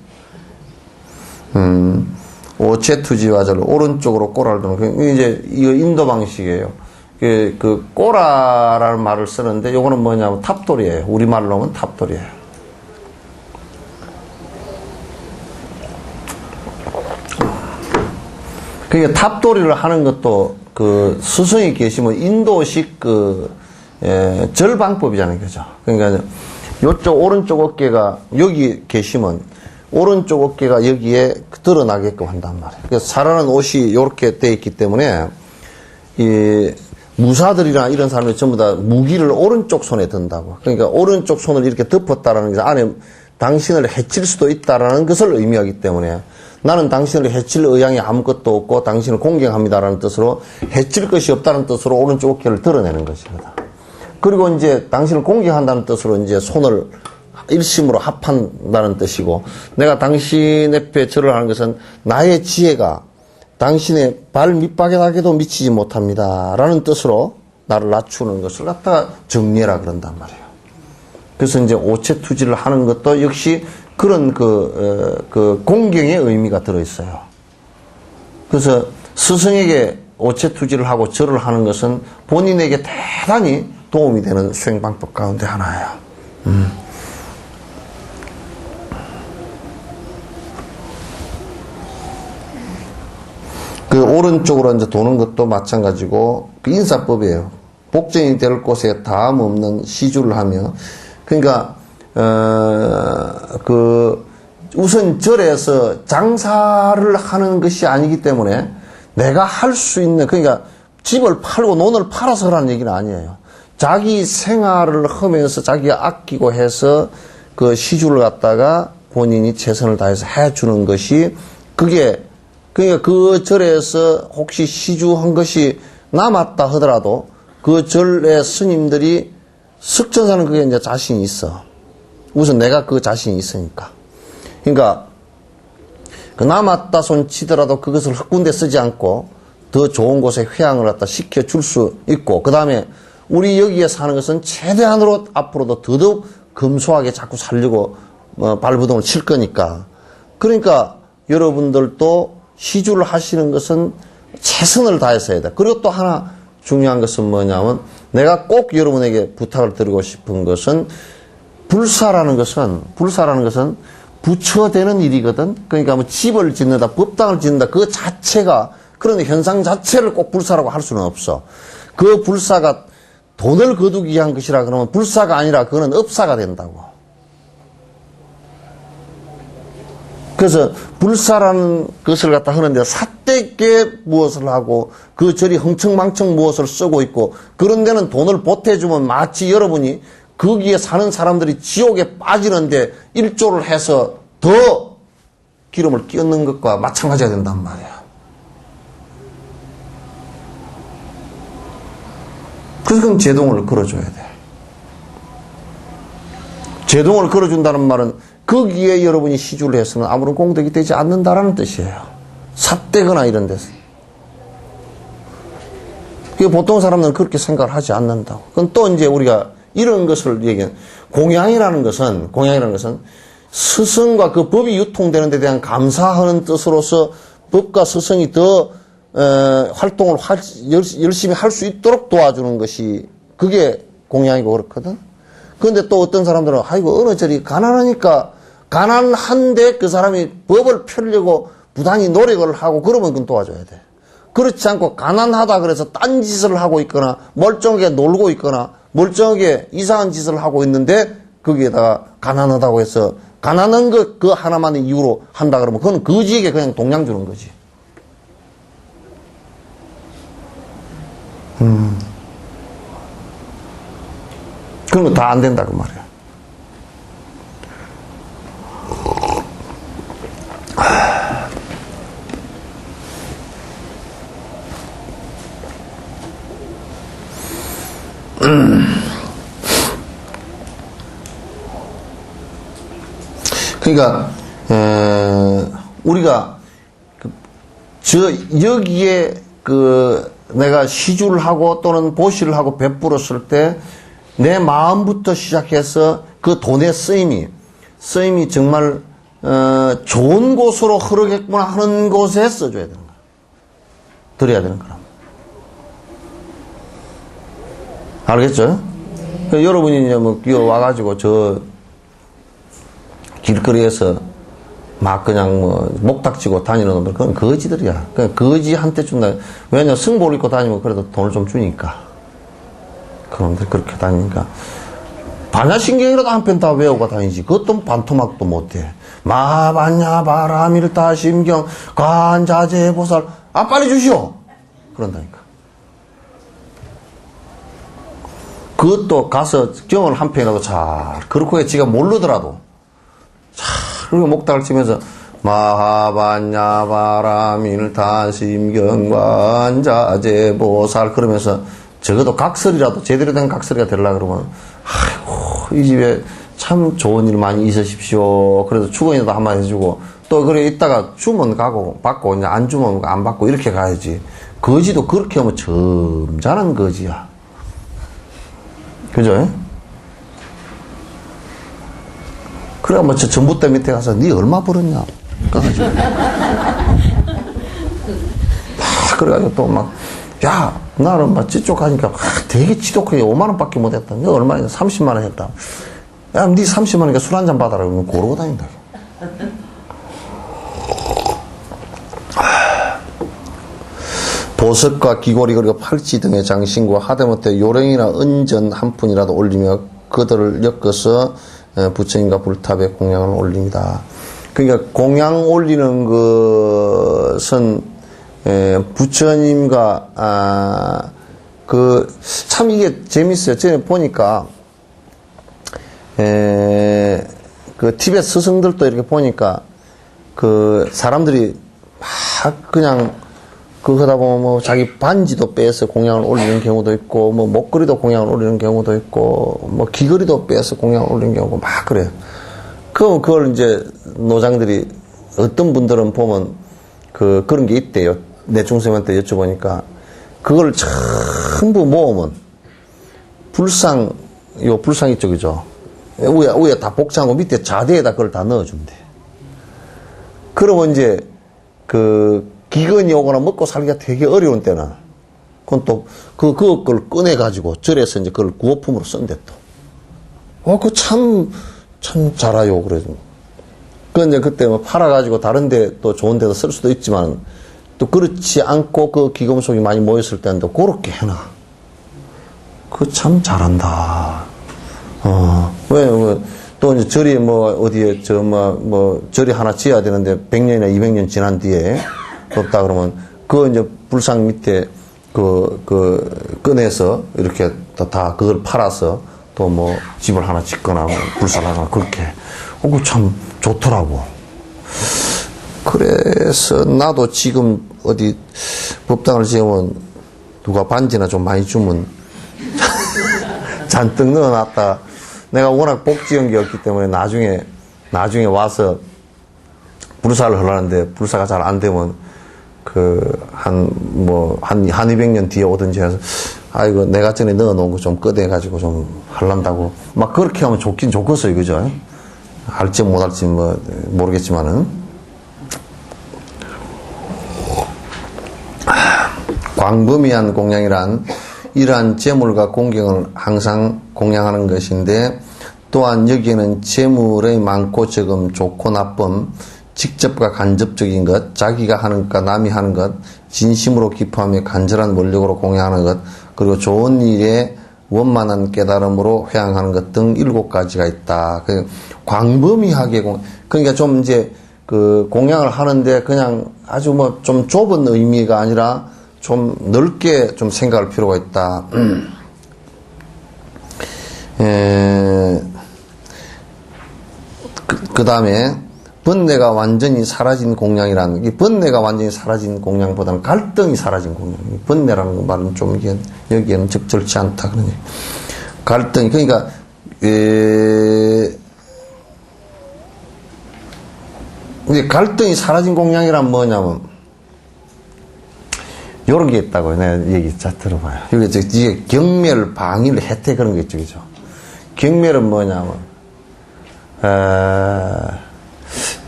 오체투지와절 오른쪽으로 꼬라를 두는 이제 이거 인도 방식이에요. 그 꼬라라는 말을 쓰는데 요거는 뭐냐면 탑돌이에요. 우리말로 하면 탑돌이에요. 그러니까 탑돌이를 하는 것도 그 스승이 계시면 인도식 절 방법이잖아요. 그죠? 그러니까 요쪽 오른쪽 어깨가 여기 계시면 오른쪽 어깨가 여기에 드러나게끔 한단 말이에요. 그래서 사라는 옷이 이렇게 돼 있기 때문에 이 무사들이나 이런 사람들이 전부 다 무기를 오른쪽 손에 든다고. 그러니까 오른쪽 손을 이렇게 덮었다라는 게 안에 당신을 해칠 수도 있다라는 것을 의미하기 때문에 나는 당신을 해칠 의향이 아무것도 없고 당신을 공경합니다라는 뜻으로 해칠 것이 없다는 뜻으로 오른쪽 어깨를 드러내는 것입니다. 그리고 이제 당신을 공경한다는 뜻으로 이제 손을 일심으로 합한다는 뜻이고 내가 당신 앞에 절을 하는 것은 나의 지혜가 당신의 발 밑바닥에도 미치지 못합니다. 라는 뜻으로 나를 낮추는 것을 갖다가 정리해라 그런단 말이에요. 그래서 이제 오체투지를 하는 것도 역시 그런 그 공경의 의미가 들어있어요. 그래서 스승에게 오체투지를 하고 절을 하는 것은 본인에게 대단히 도움이 되는 수행 방법 가운데 하나예요. 그 오른쪽으로 이제 도는 것도 마찬가지고 그 인사법이에요. 복전이 될 곳에 다음 없는 시주를 하며 그러니까 우선 절에서 장사를 하는 것이 아니기 때문에 내가 할 수 있는 그러니까 집을 팔고 논을 팔아서 하라는 얘기는 아니에요. 자기 생활을 하면서 자기가 아끼고 해서 그 시주를 갖다가 본인이 최선을 다해서 해주는 것이 그게 그러니까 그 절에서 혹시 시주한 것이 남았다 하더라도 그 절의 스님들이 석전사는 그게 이제 자신이 있어. 우선 내가 그 자신이 있으니까. 그러니까 그 남았다 손 치더라도 그것을 헛군데 쓰지 않고 더 좋은 곳에 회양을 갖다 시켜줄 수 있고 그 다음에 우리 여기에 사는 것은 최대한으로 앞으로도 더더욱 검소하게 자꾸 살려고 발부동을 칠 거니까 그러니까 여러분들도 시주를 하시는 것은 최선을 다해서 해야 돼. 그리고 또 하나 중요한 것은 뭐냐면 내가 꼭 여러분에게 부탁을 드리고 싶은 것은 불사라는 것은 부처되는 일이거든. 그러니까 뭐 집을 짓는다, 법당을 짓는다 그 자체가 그런 현상 자체를 꼭 불사라고 할 수는 없어. 그 불사가 돈을 거두기 위한 것이라 그러면 불사가 아니라 그거는 업사가 된다고. 그래서 불사라는 것을 갖다 하는데 삿대께 무엇을 하고 그 절이 흥청망청 무엇을 쓰고 있고 그런 데는 돈을 보태주면 마치 여러분이 거기에 사는 사람들이 지옥에 빠지는데 일조를 해서 더 기름을 끼얹는 것과 마찬가지가 된단 말이야. 그래서 그럼 제동을 걸어줘야 돼. 제동을 걸어준다는 말은 거기에 여러분이 시주를 해서는 아무런 공덕이 되지 않는다라는 뜻이에요. 삿대거나 이런 데서. 보통 사람들은 그렇게 생각을 하지 않는다고. 그건 또 이제 우리가 이런 것을 얘기해요. 공양이라는 것은 스승과 그 법이 유통되는 데 대한 감사하는 뜻으로서 법과 스승이 더 활동을 열심히 할 수 있도록 도와주는 것이 그게 공양이고 그렇거든. 그런데 또 어떤 사람들은 아이고 어느 절이 가난하니까 가난한데 그 사람이 법을 펴려고 부단히 노력을 하고 그러면 그건 도와줘야 돼. 그렇지 않고 가난하다 그래서 딴 짓을 하고 있거나 멀쩡하게 놀고 있거나 멀쩡하게 이상한 짓을 하고 있는데 거기에다가 가난하다고 해서 가난한 것 그 하나만의 이유로 한다 그러면 그건 거지에게 그냥 동양 주는 거지. 그런 거 다 안 된다 그 말이야. 그러니까 우리가 여기에 내가 시주를 하고 또는 보시를 하고 베풀었을 때 내 마음부터 시작해서 그 돈의 쓰임이 정말 좋은 곳으로 흐르겠구나 하는 곳에 써줘야 되는 거야. 드려야 되는 거라. 알겠죠? 여러분이 이제 뭐 끼어 와가지고 저 길거리에서 막 그냥 뭐 목닥치고 다니는 놈들 그건 거지들이야. 그냥 거지한테 준다. 왜냐면 승복을 입고 다니면 그래도 돈을 좀 주니까. 그놈들 그렇게 다니니까. 반야신경이라도 한 편 다 외우고 다니지. 그것도 반토막도 못해. 마반야 바라밀타 심경 관자재보살 빨리 주시오. 그런다니까. 그것도 가서 경을 한 편이라도 잘 그렇고 해 지가 모르더라도 잘 그리고 목닥을 치면서 마하반야 바라밀타 심경 관자재보살 그러면서 적어도 각설이라도 제대로 된 각설이가 되려고 그러면 아이고 이 집에 참 좋은 일 많이 있으십시오. 그래도 축원이라도 한마디 해주고 또 그래 있다가 주면 가고 받고 이제 안 주면 안 받고 이렇게 가야지. 거지도 그렇게 하면 점잖은 거지야. 그죠? 그래 뭐 저 전봇대 밑에 가서 니 얼마 벌었냐? 그래가지고 그래가지고 또 막 야, 나는 막 저쪽 가니까 되게 지독하게 5만 원밖에 못 했다. 너 얼마냐? 30만 원 했다. 야, 니 30만 원이니까 술 한 잔 받아라. 그러면 고르고 다닌다. 보석과 귀고리 그리고 팔찌 등의 장신과 하다못해 요령이나 은전 한 푼이라도 올리며 그들을 엮어서 부처님과 불탑에 공양을 올립니다. 그러니까 공양 올리는 것은 부처님과 참 이게 재밌어요. 전에 보니까 그 티베트 스승들도 이렇게 보니까 그 사람들이 막 그냥 하다 보면 뭐 자기 반지도 빼서 공양을 올리는 경우도 있고 뭐 목걸이도 공양을 올리는 경우도 있고 뭐 귀걸이도 빼서 공양을 올리는 경우가 막 그래요. 그걸 이제 노장들이 어떤 분들은 보면 그런 게 있대요. 내 중생한테 여쭤보니까 그걸 전부 모으면 불상 있죠, 그죠? 위에 다 복장하고 밑에 자대에다 그걸 다 넣어준대. 그러면 이제 기근이 오거나 먹고 살기가 되게 어려운 때는 그건 또 그걸 꺼내가지고 절에서 이제 그걸 구호품으로 쓴대 또. 그거 참 잘해요, 그래도. 이제 그때 뭐 팔아가지고 다른데 또 좋은 데도 쓸 수도 있지만 또 그렇지 않고 그 기금속이 많이 모였을 때는 또 그렇게 해놔. 그거 참 잘한다. 또 이제 절이 뭐 어디에 절이 하나 지어야 되는데 100년이나 200년 지난 뒤에 없다 그러면 그 이제 불상 밑에 꺼내서 이렇게 다 그걸 팔아서 또 뭐 집을 하나 짓거나 불살 하나 그렇게. 그거 참 좋더라고. 그래서 나도 지금 어디 법당을 지으면 누가 반지나 좀 많이 주면 잔뜩 넣어놨다. 내가 워낙 복 지은 게 없기 때문에 나중에 와서 불사를 하려는데 불사가 잘 안 되면 한 200년 뒤에 오든지 해서 아이고 내가 전에 넣어놓은 거 좀 꺼내가지고 좀 하려한다고 막 그렇게 하면 좋긴 좋겠어요. 그죠? 할지 못할지 뭐 모르겠지만은 광범위한 공양이란 이러한 재물과 공경을 항상 공양하는 것인데 또한 여기에는 재물의 많고 적음, 좋고 나쁨, 직접과 간접적인 것, 자기가 하는 것과 남이 하는 것, 진심으로 기뻐하며 간절한 원력으로 공양하는 것, 그리고 좋은 일에 원만한 깨달음으로 회양하는 것 등 7가지가 있다. 광범위하게 그러니까 좀 이제 공양을 하는데 그냥 아주 뭐 좀 좁은 의미가 아니라 좀 넓게 좀 생각할 필요가 있다. 그 다음에 번뇌가 완전히 사라진 공양이라는 이 번뇌가 완전히 사라진 공양보다는 갈등이 사라진 공양. 번뇌라는 말은 좀 여기에는 적절치 않다 그러니 갈등이 그러니까 이제 갈등이 사라진 공약이란 뭐냐면, 요런 게 있다고요. 내가 얘기 자 들어봐요. 이게 경멸, 방일, 혜택 그런 게 있죠, 그죠? 경멸은 뭐냐면,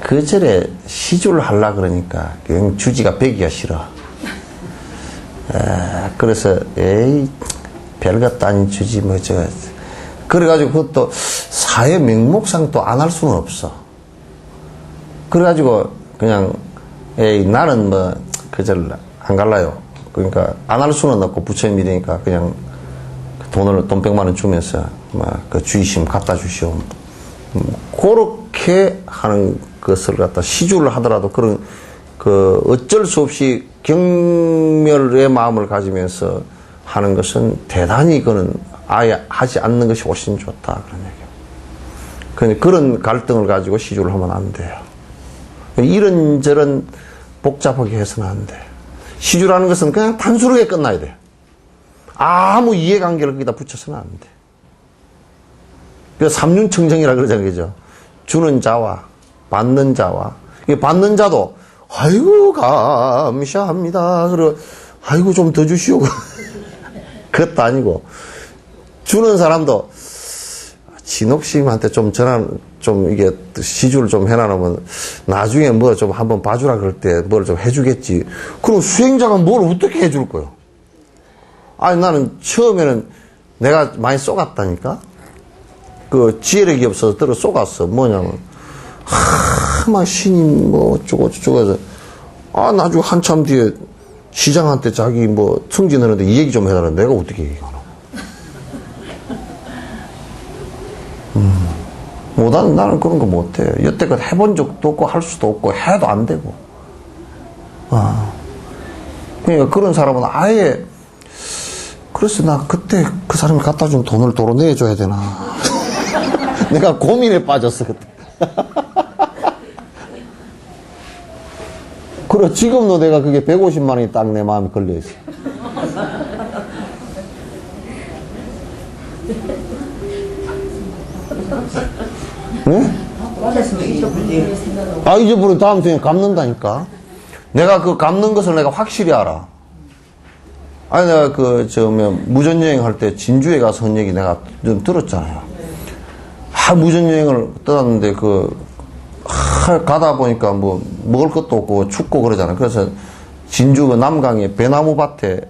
그 절에 시주를 하려고 그러니까, 그냥 주지가 배기가 싫어. 그래서, 별것도 아닌 주지, 그래가지고 그것도 사회 명목상 또 안 할 수는 없어. 그래가지고, 그냥, 나는 그절 안 갈라요. 그러니까, 안 할 수는 없고, 부처님 이러니까, 그냥, 돈 100만 원 주면서, 그 주의심 갖다 주시오. 그렇게 하는 것을 갖다 시주를 하더라도 그런, 어쩔 수 없이 경멸의 마음을 가지면서 하는 것은 대단히 그는 아예 하지 않는 것이 훨씬 좋다. 그런 얘기예요. 그런 갈등을 가지고 시주를 하면 안 돼요. 이런저런 복잡하게 해서는 안 돼. 시주라는 것은 그냥 단순하게 끝나야 돼. 아무 이해관계를 거기다 붙여서는 안 돼. 그래서 삼륜청정이라 그러잖아요. 그죠? 주는 자와 받는 자와, 받는 자도 아이고 감사합니다. 그리고 아이고 좀 더 주시오. 그것도 아니고, 주는 사람도 진옥심한테 좀 이게 시주를 좀 해놔놓으면 나중에 뭐 좀 한번 봐주라 그럴 때 뭘 좀 해주겠지. 그럼 수행자가 뭘 어떻게 해줄 거요? 아니, 나는 처음에는 내가 많이 쏘갔다니까? 지혜력이 없어서 들어 쏘갔어. 뭐냐면, 막 신임 어쩌고 해서, 나중에 한참 뒤에 시장한테 자기 승진하는데 이 얘기 좀 해달라. 내가 어떻게 얘기하나. 나는 그런 거 못해요. 여태껏 해본 적도 없고, 할 수도 없고, 해도 안 되고. 그러니까 그런 사람은 아예, 그래서 나 그때 그 사람이 갖다 준 돈을 도로 내줘야 되나. 내가 고민에 빠졌어, 그때. 그래, 지금도 내가 그게 150만 원이 딱 내 마음에 걸려있어. 네? 잊어버리면 다음 생에 갚는다니까. 내가 그 갚는 것을 내가 확실히 알아. 아니, 내가 무전여행 할 때 진주에 가서 한 얘기 내가 좀 들었잖아요. 무전여행을 떠났는데, 가다 보니까 먹을 것도 없고 춥고 그러잖아요. 그래서 진주 남강에 배나무 밭에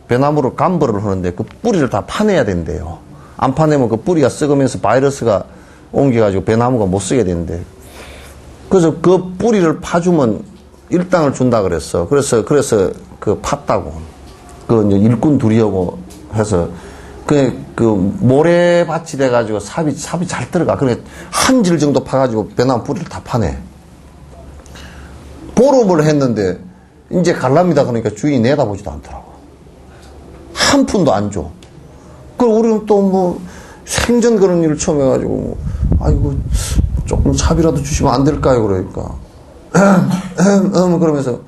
배나무를 감벌을 하는데 그 뿌리를 다 파내야 된대요. 안 파내면 그 뿌리가 썩으면서 바이러스가 옮겨가지고 배나무가 못 쓰게 된대. 그래서 그 뿌리를 파주면 일당을 준다 그랬어. 그래서 팠다고. 이제 일꾼 둘이 하고 해서 모래밭이 돼가지고 삽이 잘 들어가. 한 질 정도 파가지고 배나무 뿌리를 다 파내. 보름을 했는데, 이제 갈랍니다. 그러니까 주인이 내다보지도 않더라고. 한 푼도 안 줘. 우리는 또 생전 그런 일을 처음 해가지고, 아이고, 조금 차비라도 주시면 안 될까요? 그러니까. 그러면서,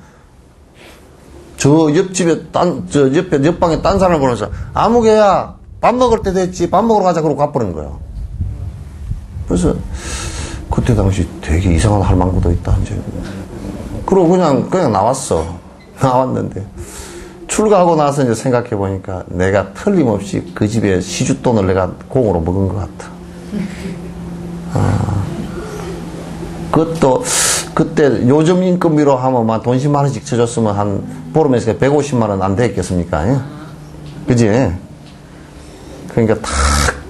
옆방에 딴 사람을 보면서, 아무개야, 밥 먹을 때 됐지, 밥 먹으러 가자, 그러고 가버린 거예요. 그래서, 그때 당시 되게 이상한 할망구도 있다, 이제. 그러고 그냥 나왔어. 나왔는데, 출가하고 나서 이제 생각해보니까 내가 틀림없이 그 집에 시주돈을 내가 공으로 먹은 것 같아. 그것도, 그때 요즘 인건비로 하면 돈 10만 원씩 쳐줬으면 한 보름에서 150만 원 안 되겠습니까? 그지? 그러니까 탁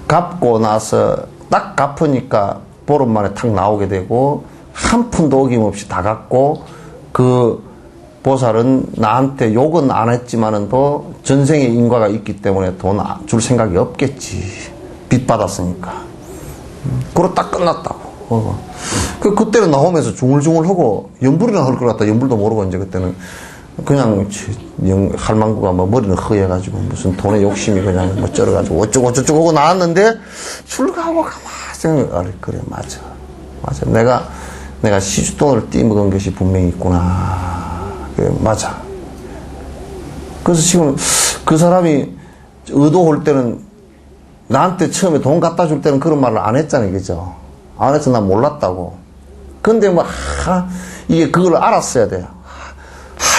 갚고 나서 딱 갚으니까 보름 만에 탁 나오게 되고 한 푼도 어김없이 다 갚고 그 보살은 나한테 욕은 안 했지만은 또 전생의 인과가 있기 때문에 돈 줄 생각이 없겠지. 빚 받았으니까. 그러 딱 끝났다고. 그때는 나오면서 중얼중얼하고 연불이나 할 것 같다. 연불도 모르고 이제 그때는 그냥 할망구가 머리는 허해가지고 무슨 돈에 욕심이 그냥 쩔어가지고 어쩌고 하고 나왔는데 출가하고 가만히 그래 맞아 내가 시주돈을 띠먹은 것이 분명히 있구나. 그래 맞아. 그래서 지금 그 사람이 의도할 때는 나한테 처음에 돈 갖다 줄 때는 그런 말을 안 했잖아요. 그죠? 안 해서 난 몰랐다고. 근데 이게 그걸 알았어야 돼요.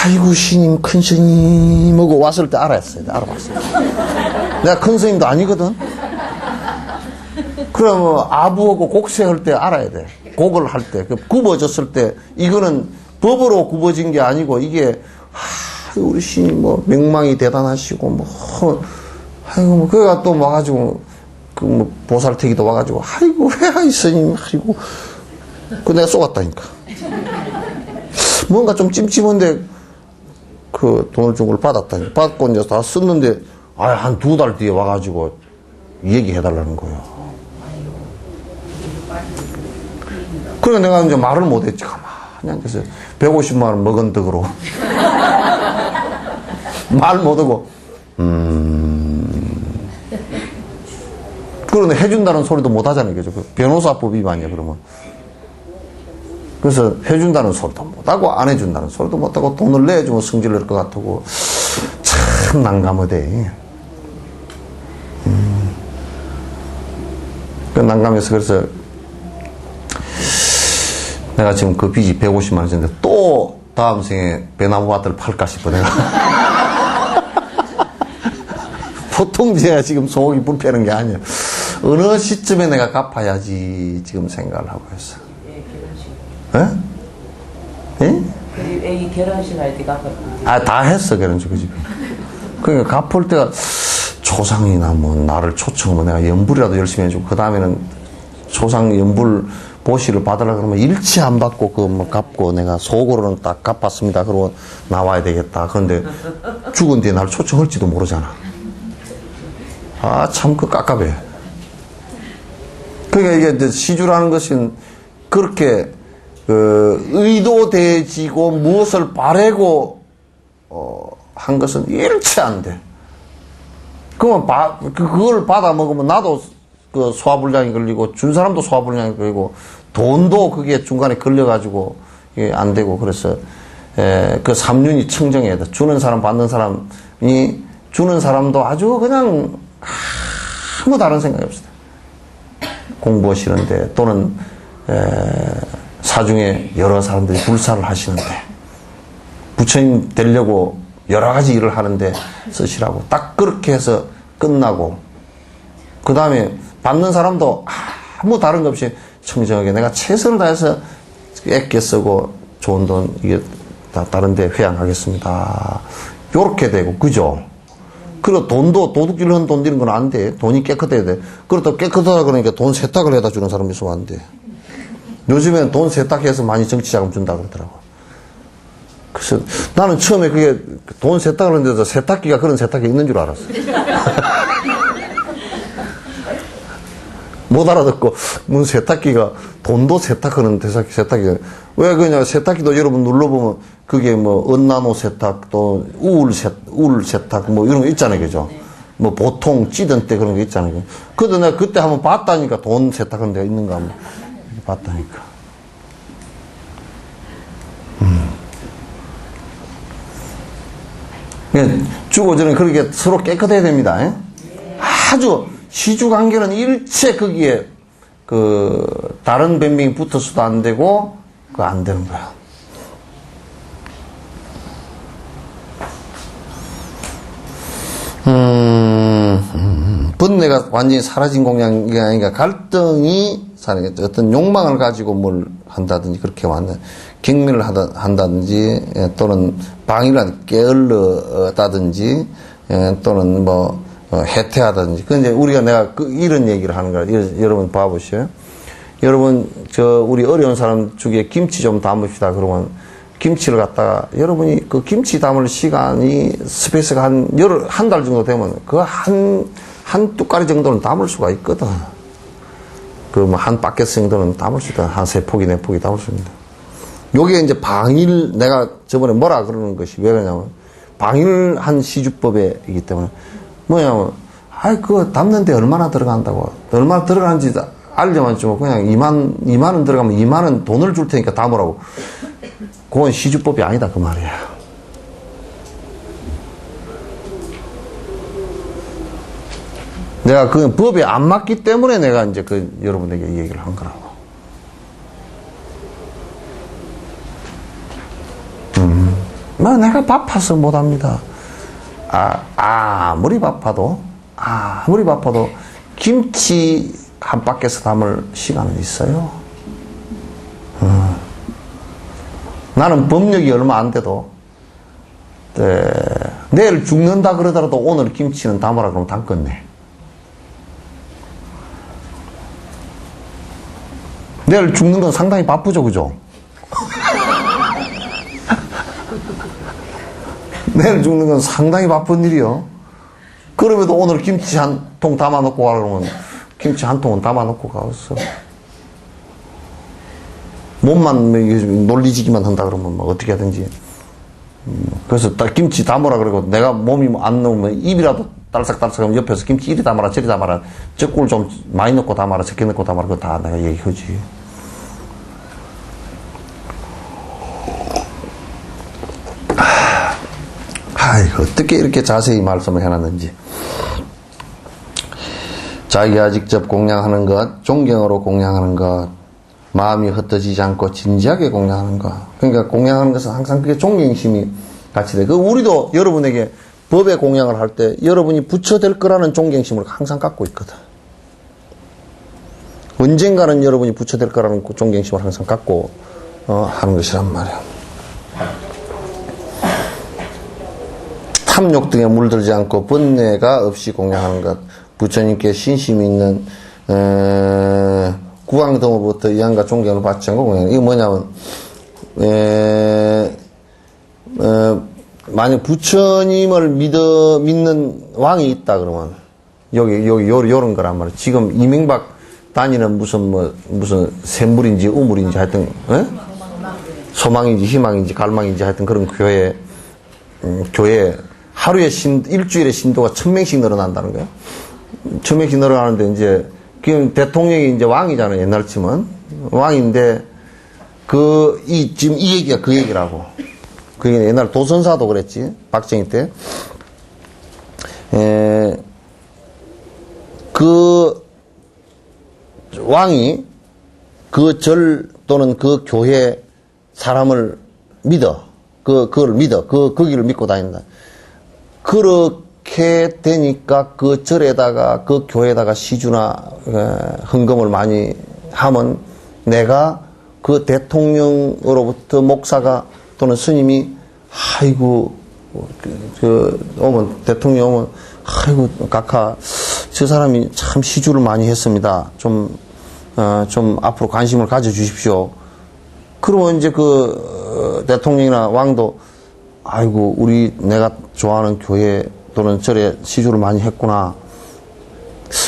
아이고, 스님, 큰 스님 하고 왔을 때 알았어야 돼. 알아봤어요. 내가 큰 스님도 아니거든. 그러면 아부하고 곡세할 때 알아야 돼. 곡을 할 때. 굽어졌을 때, 이거는 법으로 굽어진 게 아니고, 이게, 우리 스님 뭐, 명망이 대단하시고, 뭐, 아이고, 뭐, 그가 또 와가지고, 보살태기도 와가지고, 아이고, 왜, 스님, 아이고. 내가 쏘갔다니까. 뭔가 좀 찜찜한데, 돈을 준 걸 받았다니. 받고 이제 다 썼는데, 한 2달 뒤에 와가지고, 얘기해달라는 거예요. 그러니까 내가 이제 말을 못했지. 가만히 앉아서 150만 원 먹은 덕으로. 말 못하고, 그러네, 해준다는 소리도 못하잖아요. 그죠? 변호사법 위반이야, 그러면. 그래서 해준다는 소리도 못하고, 안 해준다는 소리도 못하고, 돈을 내주면 성질 낼 것 같고, 참 난감하대. 그 난감해서, 그래서, 내가 지금 그 빚이 150만 원인데, 또 다음 생에 배나무 밭을 팔까 싶어, 내가. 보통 제가 지금 속이 불편한 게 아니에요. 어느 시점에 내가 갚아야지 지금 생각을 하고 있어. 예? 예? 애기 결혼식 할 때 갚았거든요. 다 했어, 결혼식 그 집에. 그러니까 갚을 때가 조상이나 뭐 나를 초청하면 내가 연불이라도 열심히 해주고, 그 다음에는 조상 연불 보시를 받으려고 그러면 일치 안 받고 뭐 갚고, 내가 속으로는 딱 갚았습니다. 그러고 나와야 되겠다. 그런데 죽은 뒤에 나를 초청할지도 모르잖아. 참 깝깝해. 그러니까 이게 이제 시주라는 것은 그렇게 의도되지고 무엇을 바라고 한 것은 일체 안 돼. 그러면 그걸 받아 먹으면 나도 그 소화불량이 걸리고, 준 사람도 소화불량이 걸리고, 돈도 그게 중간에 걸려가지고 이게 안 되고. 그래서 그 삼륜이 청정해야 돼. 주는 사람 받는 사람이, 주는 사람도 아주 그냥 아무 다른 생각이 없어요. 공부하시는데, 또는 사중에 여러 사람들이 불사를 하시는데, 부처님 되려고 여러 가지 일을 하는데 쓰시라고. 딱 그렇게 해서 끝나고, 그 다음에 받는 사람도 아무 다른 것 없이 청정하게 내가 최선을 다해서 애껴 쓰고 좋은 돈, 이게 다 다른 데 회양하겠습니다. 요렇게 되고, 그죠? 그리고 돈도 도둑질 하는 돈 드는 건 안 돼. 돈이 깨끗해야 돼. 그렇다고 깨끗하다 그러니까 돈 세탁을 해다 주는 사람이 있으면 안 돼. 요즘엔 돈 세탁해서 많이 정치자금 준다 그러더라고. 그래서 나는 처음에 그게 돈 세탁을 하는데도 세탁기가 그런 세탁기 있는 줄 알았어. 못 알아듣고, 무슨 세탁기가, 돈도 세탁하는 세탁기가. 왜 그러냐, 세탁기도 여러분 눌러보면, 그게 뭐, 은나노 세탁, 또, 우울 세탁, 뭐, 이런 거 있잖아요, 그죠? 뭐, 보통 찌든 때 그런 거 있잖아요. 그래도 내가 그때 한번 봤다니까, 돈 세탁하는 데가 있는가 한번 봤다니까. 주고 저는 그렇게 서로 깨끗해야 됩니다. 에? 아주, 시주 관계는 일체 거기에 다른 변명이 붙어서도 안 되고 그거 안 되는 거야. 번뇌가 완전히 사라진 공양이 아니라 갈등이 사라진, 어떤 욕망을 가지고 뭘 한다든지 그렇게 완전 경멸을 한다든지, 또는 방위를 게을렀다든지, 또는 뭐 해태하다든지. 근데 우리가 내가 이런 얘기를 하는 거야. 여러분 봐보시오. 여러분, 우리 어려운 사람 중에 김치 좀 담읍시다. 그러면 김치를 갖다가 여러분이 그 김치 담을 시간이 스페이스가 한 달 정도 되면 한 뚜까리 정도는 담을 수가 있거든. 뭐 한 바켓 정도는 담을 수 있다. 한 3포기, 4포기 담을 수 있습니다. 요게 이제 방일, 내가 저번에 뭐라 그러는 것이 왜 그러냐면, 방일한 시주법이기 때문에, 뭐냐면, 그거 담는데 얼마나 들어간다고. 얼마나 들어가는지 알려만 주면 그냥 2만 원 들어가면 2만 원 돈을 줄 테니까 담으라고. 그건 시주법이 아니다, 그 말이야. 내가 그 법에 안 맞기 때문에 내가 이제 여러분에게 얘기를 한 거라고. 뭐 내가 바빠서 못합니다. 아무리 바빠도 김치 한 바퀴에서 담을 시간은 있어요. 나는 법력이 얼마 안 돼도 내일 죽는다 그러더라도 오늘 김치는 담으라 그러면 담겠네. 내일 죽는 건 상당히 바쁘죠, 그죠? 내일 죽는 건 상당히 바쁜 일이요. 그럼에도 오늘 김치 한 통 담아놓고 가라 그러면 김치 한 통은 담아놓고 가겠어. 몸만 놀리지기만 한다 그러면 뭐 어떻게 하든지. 그래서 딱 김치 담으라 그러고 내가 몸이 안 넣으면 입이라도 딸싹딸싹하면 옆에서 김치 이리 담아라 저리 담아라 젓국을 좀 많이 넣고 담아라 적게 넣고 담아라 그거 다 내가 얘기하지. 아이고 어떻게 이렇게 자세히 말씀을 해놨는지. 자기가 직접 공양하는 것, 존경으로 공양하는 것, 마음이 흩어지지 않고 진지하게 공양하는 것. 그러니까 공양하는 것은 항상 그게 존경심이 같이 돼. 우리도 여러분에게 법의 공양을 할 때 여러분이 부처될 거라는 존경심을 항상 갖고 있거든. 언젠가는 여러분이 부처될 거라는 존경심을 항상 갖고 하는 것이란 말이야. 탐욕 등에 물들지 않고 번뇌가 없이 공양하는 것. 부처님께 신심이 있는 구강등으로부터 이양과 존경을 받지 않고 공양. 이거 뭐냐면 만약 부처님을 믿는 왕이 있다 그러면 여기 요런 거란 말이야. 지금 이명박 다니는 무슨 샘물인지 우물인지 하여튼 소망인지 희망인지 갈망인지 하여튼 그런 교회 하루에 일주일에 신도가 1000명씩 늘어난다는 거야. 1000명씩 늘어나는데 이제 지금 대통령이 이제 왕이잖아요. 옛날 치면 왕인데 지금 이 얘기가 그 얘기라고. 그게 옛날 도선사도 그랬지. 박정희 때. 그 왕이 그 절 또는 그 교회 사람을 믿어. 그걸 믿어. 그 길을 믿고 다닌다. 그렇게 되니까 그 절에다가 그 교회에다가 시주나 헌금을 많이 하면 내가 그 대통령으로부터 목사가 또는 스님이 아이고 오면 대통령 오면 아이고 각하 저 사람이 참 시주를 많이 했습니다. 좀 앞으로 관심을 가져 주십시오. 그러면 이제 그 대통령이나 왕도 아이고 내가 좋아하는 교회 또는 절에 시주를 많이 했구나.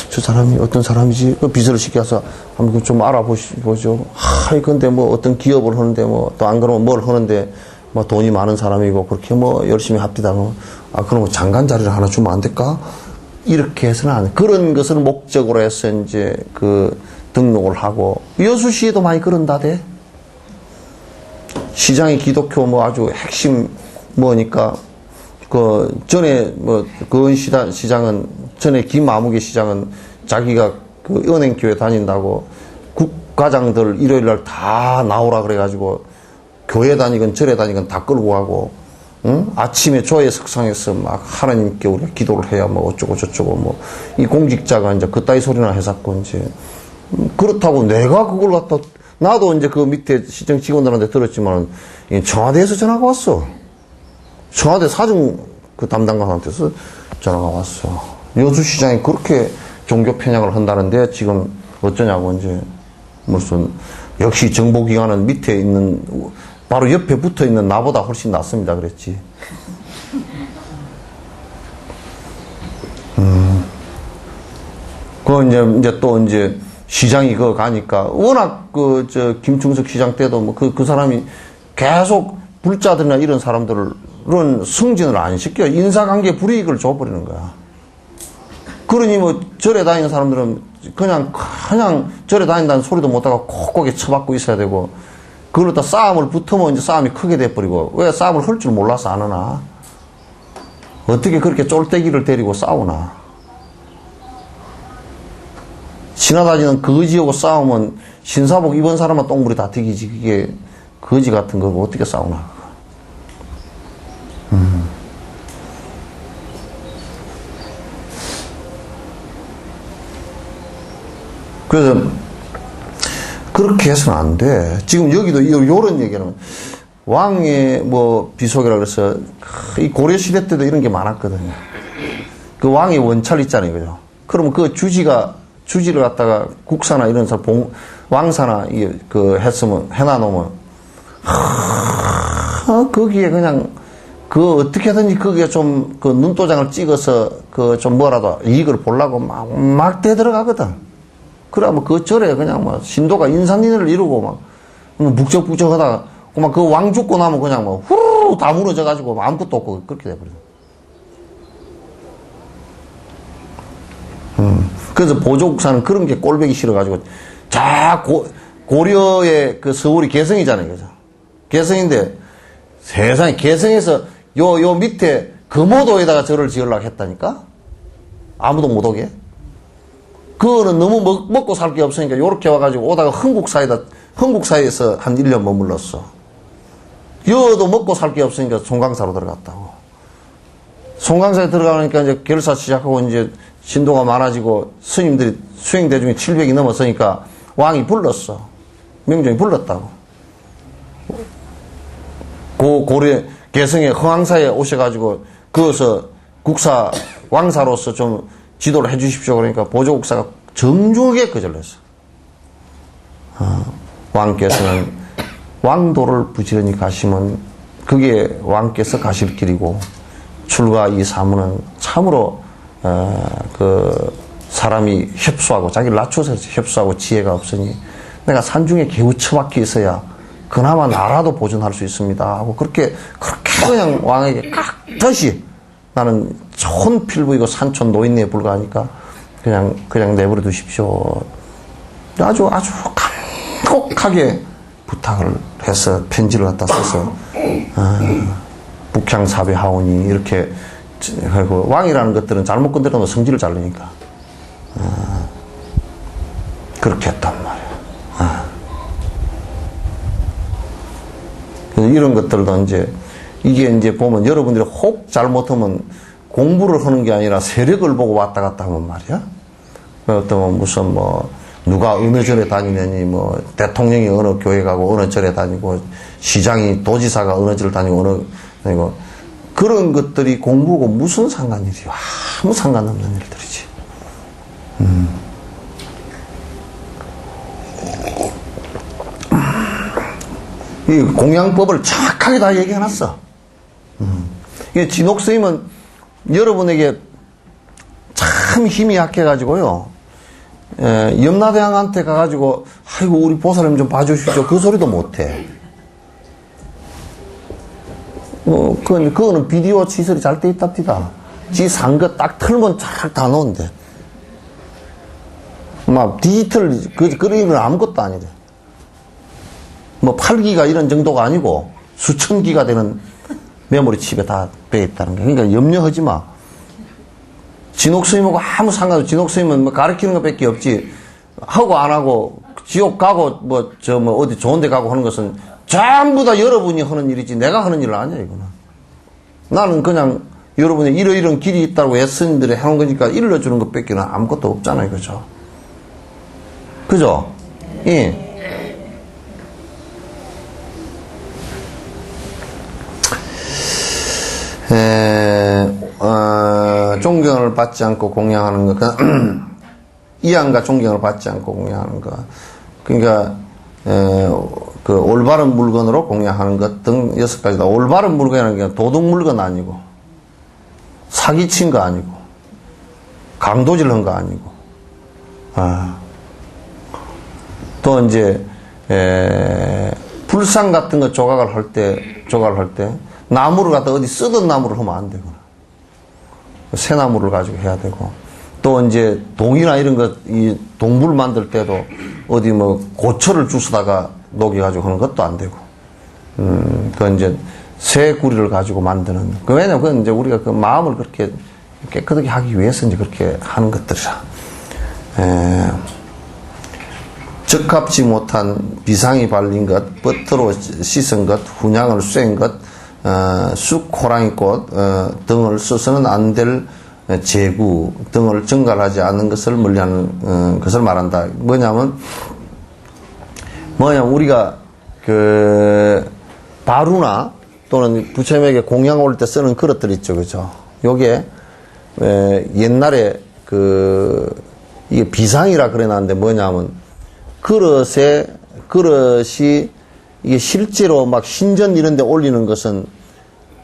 저 사람이 어떤 사람이지? 그 비서를 시켜서 한번 좀 알아보죠. 근데 뭐 어떤 기업을 하는데 또 안 그러면 뭘 하는데 돈이 많은 사람이고 그렇게 열심히 합디다. 그럼 장관 자리를 하나 주면 안 될까? 이렇게 해서는 안 돼. 그런 것을 목적으로 해서 이제 그 등록을 하고 여수시에도 많이 그런다대. 시장이 기독교 아주 핵심 뭐니까 전에 그 시장은 전에 김아무개 시장은 자기가 그 은행교회 다닌다고 국가장들 일요일날 다 나오라 그래가지고 교회 다니건 절에 다니건 다 끌고 가고 아침에 조회 석상에서 막 하나님께 우리가 기도를 해야 어쩌고 저쩌고 이 공직자가 이제 그따위 소리나 해갖고 이제 그렇다고 내가 그걸 갖다 나도 이제 그 밑에 시청 직원들한테 들었지만 청와대에서 전화가 왔어. 청와대 사정 그 담당관한테서 전화가 왔어. 여수시장이 그렇게 종교 편향을 한다는데 지금 어쩌냐고 이제 무슨 역시 정보기관은 밑에 있는 바로 옆에 붙어 있는 나보다 훨씬 낫습니다 그랬지. 이제 또 이제 시장이 그거 가니까 워낙 김충석 시장 때도 그 사람이 계속 불자들이나 이런 사람들은 승진을 안 시켜. 인사관계 불이익을 줘버리는 거야. 그러니 절에 다니는 사람들은 그냥 절에 다닌다는 소리도 못하고 콕콕이 쳐박고 있어야 되고, 그러다 싸움을 붙으면 이제 싸움이 크게 돼버리고, 왜 싸움을 할 줄 몰라서 안 하나? 어떻게 그렇게 쫄대기를 데리고 싸우나? 지나다니는 거지하고 싸우면 신사복 입은 사람은 똥물이 다 튀기지. 그게 거지 같은 거고 어떻게 싸우나? 그래서 그렇게 해서는 안 돼. 지금 여기도 요런 얘기는 왕의 뭐 비속이라 그래서 이 고려 시대 때도 이런 게 많았거든요. 그 왕의 원찰 있잖아요, 그죠? 그러면 그 주지를 갖다가 국사나 이런 왕사나 그 했으면 해놔놓으면 거기에 그냥 그 어떻게든지 거기에 좀 그 눈도장을 찍어서 그 좀 뭐라도 이익을 보려고 막 대들어가거든. 그러면 그 절에 그냥 뭐 신도가 인산인해를 이루고 막 북적북적 하다가 막 그 왕 죽고 나면 그냥 뭐 후루루 다 무너져가지고 아무것도 없고 그렇게 돼버려. 그래서 보조국사는 그런 게 꼴보기 싫어가지고 고려의 그 서울이 개성이잖아요, 그죠? 개성인데 세상에 개성에서 요 밑에 금오도에다가 절을 지으려고 했다니까? 아무도 못 오게? 그거는 너무 먹고 살 게 없으니까 요렇게 와가지고 오다가 흥국사에서 한 1년 머물렀어. 여도 먹고 살 게 없으니까 송강사로 들어갔다고. 송강사에 들어가니까 이제 결사 시작하고 이제 신도가 많아지고 스님들이 수행대중이 700이 넘었으니까 왕이 불렀어. 명종이 불렀다고. 고려 개성의 흥왕사에 오셔가지고 거기서 국사 왕사로서 좀 지도를 해 주십시오. 그러니까 보조국사가 정중하게 거절했어. 왕께서는 왕도를 부지런히 가시면 그게 왕께서 가실 길이고 출가 이 사무는 참으로 그 사람이 협소하고 자기를 낮춰서 협소하고 지혜가 없으니 내가 산중에 개우 처박혀 있어야 그나마 나라도 보존할 수 있습니다 하고 그렇게 그냥 왕에게 깍듯이 나는 좋은 필부이고 산촌 노인네에 불과하니까 그냥 내버려 두십시오. 아주 간곡하게 부탁을 해서 편지를 갖다 써서 북향사배하오니 이렇게 하고 왕이라는 것들은 잘못 건드리면 성질을 자르니까 그렇게 했단 말이야. 이런 것들도 이게 이제 보면 여러분들이 혹 잘못하면 공부를 하는 게 아니라 세력을 보고 왔다 갔다 하면 말이야. 어떤 무슨 누가 어느 절에 다니느니 대통령이 어느 교회 가고 어느 절에 다니고 시장이 도지사가 어느 절 다니고 다니고 그런 것들이 공부하고 무슨 상관일이야. 아무 상관없는 일들이지. 이 공양법을 정확하게 다 얘기해놨어. 이 진옥스님은 여러분에게 참 힘이 약해가지고요. 염라대왕한테 가가지고 아이고 우리 보살님 좀 봐주십시오. 그 소리도 못해. 그거는 비디오 시설이 잘 돼 있답니다. 지 산 거 딱 틀면 쫙 다 놓은데. 막 디지털 그런 일은 아무것도 아니래. 8기가 이런 정도가 아니고 수천 기가 되는 메모리 칩에 다 빼 있다는 거야. 그러니까 염려하지 마. 진옥스님하고 아무 상관없이 진옥스님은 가르치는 것밖에 없지. 하고 안 하고 지옥 가고 어디 좋은 데 가고 하는 것은 전부 다 여러분이 하는 일이지 내가 하는 일 아니야 이거는. 나는 그냥 여러분의 이런 길이 있다고 애스님들이 해놓은 거니까 일러주는 것밖에는 아무것도 없잖아요. 그죠? 그죠? 예. 존경을 받지 않고 공양하는 것, 이양과 존경을 받지 않고 공양하는 것, 그러니까 그 올바른 물건으로 공양하는 것 등 6가지다. 올바른 물건이라는 게 도둑 물건 아니고, 사기친 거 아니고, 강도질한 거 아니고, 또 이제 불상 같은 거 조각을 할 때 나무를 갖다 어디 쓰던 나무를 하면 안 되거나 새 나무를 가지고 해야 되고 또 이제 동이나 이런 것 이 동물 만들 때도 어디 고철을 주스다가 녹여가지고 하는 것도 안 되고 그건 이제 새 구리를 가지고 만드는 왜냐면 그건 이제 우리가 그 마음을 그렇게 깨끗하게 하기 위해서 이제 그렇게 하는 것들이라 적합지 못한 비상이 발린 것, 버터로 씻은 것, 훈양을 쐰 것, 쑥, 호랑이꽃 등을 써서는 안 될 제구 등을 증가하지 않는 것을 멀리하는 것을 말한다. 뭐냐면 우리가 그 바루나 또는 부처님에게 공양 올 때 쓰는 그릇들 있죠, 그죠? 요게 옛날에 이게 비상이라 그래놨는데 뭐냐면 그릇이 이게 실제로 막 신전 이런 데 올리는 것은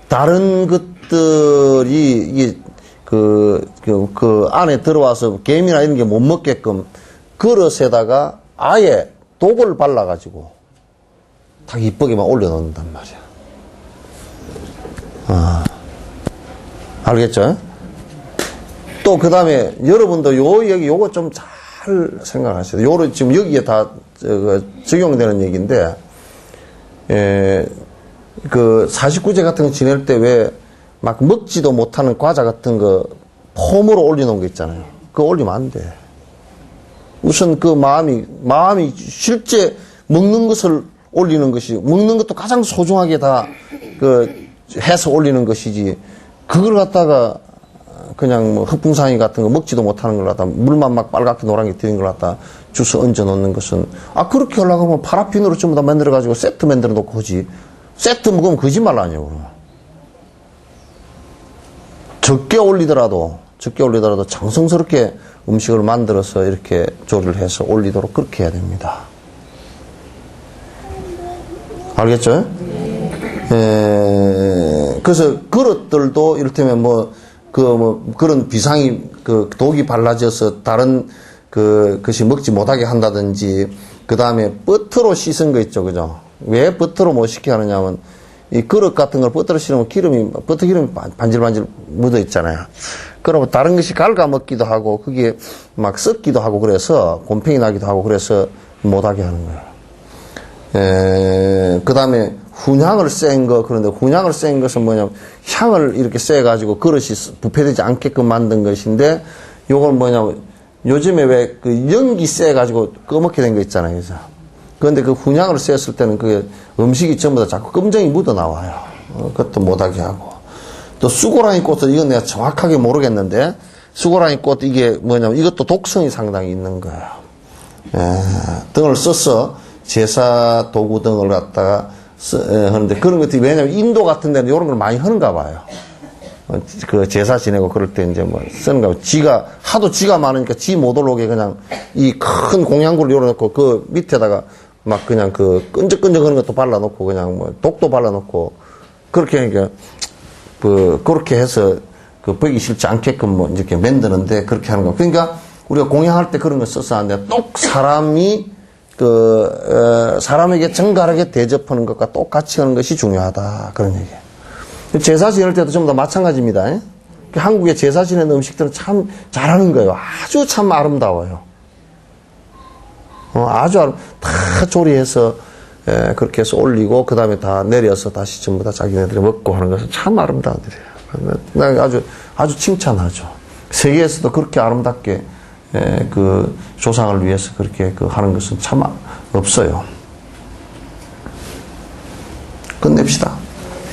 다른 것들이 이게 그 안에 들어와서 개미나 이런 게 못 먹게끔 그릇에다가 아예 독을 발라가지고 딱 이쁘게만 올려놓는단 말이야. 알겠죠? 또 그 다음에 여러분도 요거 좀 잘 생각하셔야 돼요. 요거 지금 여기에 다 적용되는 얘기인데, 그 49제 같은 거 지낼 때 왜 막 먹지도 못하는 과자 같은 거 폼으로 올려놓은 거 있잖아요. 그거 올리면 안 돼. 우선 그 마음이 실제 먹는 것을 올리는 것이, 먹는 것도 가장 소중하게 다 해서 올리는 것이지, 그걸 갖다가 그냥 뭐 흑풍상이 같은 거 먹지도 못하는 걸 갖다 물만 막 빨갛게 노랗게 들인 걸 갖다 주워 얹어 놓는 것은, 그렇게 하려고 하면 파라핀으로 전부 다 만들어 가지고 세트 만들어 놓고 하지. 세트 먹으면 거짓말 아니에요, 그럼. 적게 올리더라도 정성스럽게 음식을 만들어서 이렇게 조리를 해서 올리도록 그렇게 해야 됩니다. 알겠죠? 그래서 그릇들도 이를테면 그런 비상이 독이 발라져서 다른 것이 먹지 못하게 한다든지, 그 다음에 버터로 씻은 거 있죠, 그죠? 왜 버터로 못 씻게 하느냐면, 이 그릇 같은 걸 버터로 씻으면 버터 기름이 반질반질 묻어 있잖아요. 그러면 다른 것이 갉아 먹기도 하고, 그게 막 썩기도 하고, 그래서 곰팡이 나기도 하고, 그래서 못하게 하는 거예요. 그 다음에 훈향을 센 거, 그런데 훈향을 센 것은 뭐냐면, 향을 이렇게 쐬가지고 그릇이 부패되지 않게끔 만든 것인데, 요건 뭐냐면, 요즘에 왜 연기 쐬가지고 꺼멓게 된 거 있잖아요, 그죠? 그런데 그 훈향을 쐈을 때는 그게 음식이 전부 다 자꾸 검정이 묻어 나와요. 그것도 못하게 하고. 또 수고라니 꽃은 이건 내가 정확하게 모르겠는데, 수고라니 꽃 이게 뭐냐면 이것도 독성이 상당히 있는 거예요. 등을 써서 제사 도구 등을 갖다가 하는데, 그런 것들이 왜냐면 인도 같은 데는 이런 걸 많이 하는가 봐요. 그 제사 지내고 그럴 때 이제 쓰는가 봐요. 하도 지가 많으니까 지 못 올라오게 그냥 이 큰 공양구를 열어놓고 그 밑에다가 막 그냥 끈적끈적 하는 것도 발라놓고 그냥 독도 발라놓고 그렇게 하니까 그렇게 해서 보기 싫지 않게끔 이렇게 만드는데 그렇게 하는 거. 그러니까 우리가 공양할 때 그런 거 써서 하는데 사람이 사람에게 정갈하게 대접하는 것과 똑같이 하는 것이 중요하다. 그런 얘기예요. 제사 지낼 때도 전부 다 마찬가지입니다. 한국의 제사 지내는 음식들은 참 잘하는 거예요. 아주 참 아름다워요. 다 조리해서, 그렇게 해서 올리고, 그 다음에 다 내려서 다시 전부 다 자기네들이 먹고 하는 것은 참 아름다운 일이에요. 나 아주 칭찬하죠. 세계에서도 그렇게 아름답게, 조상을 위해서 그렇게 하는 것은 참 없어요. 끝냅시다.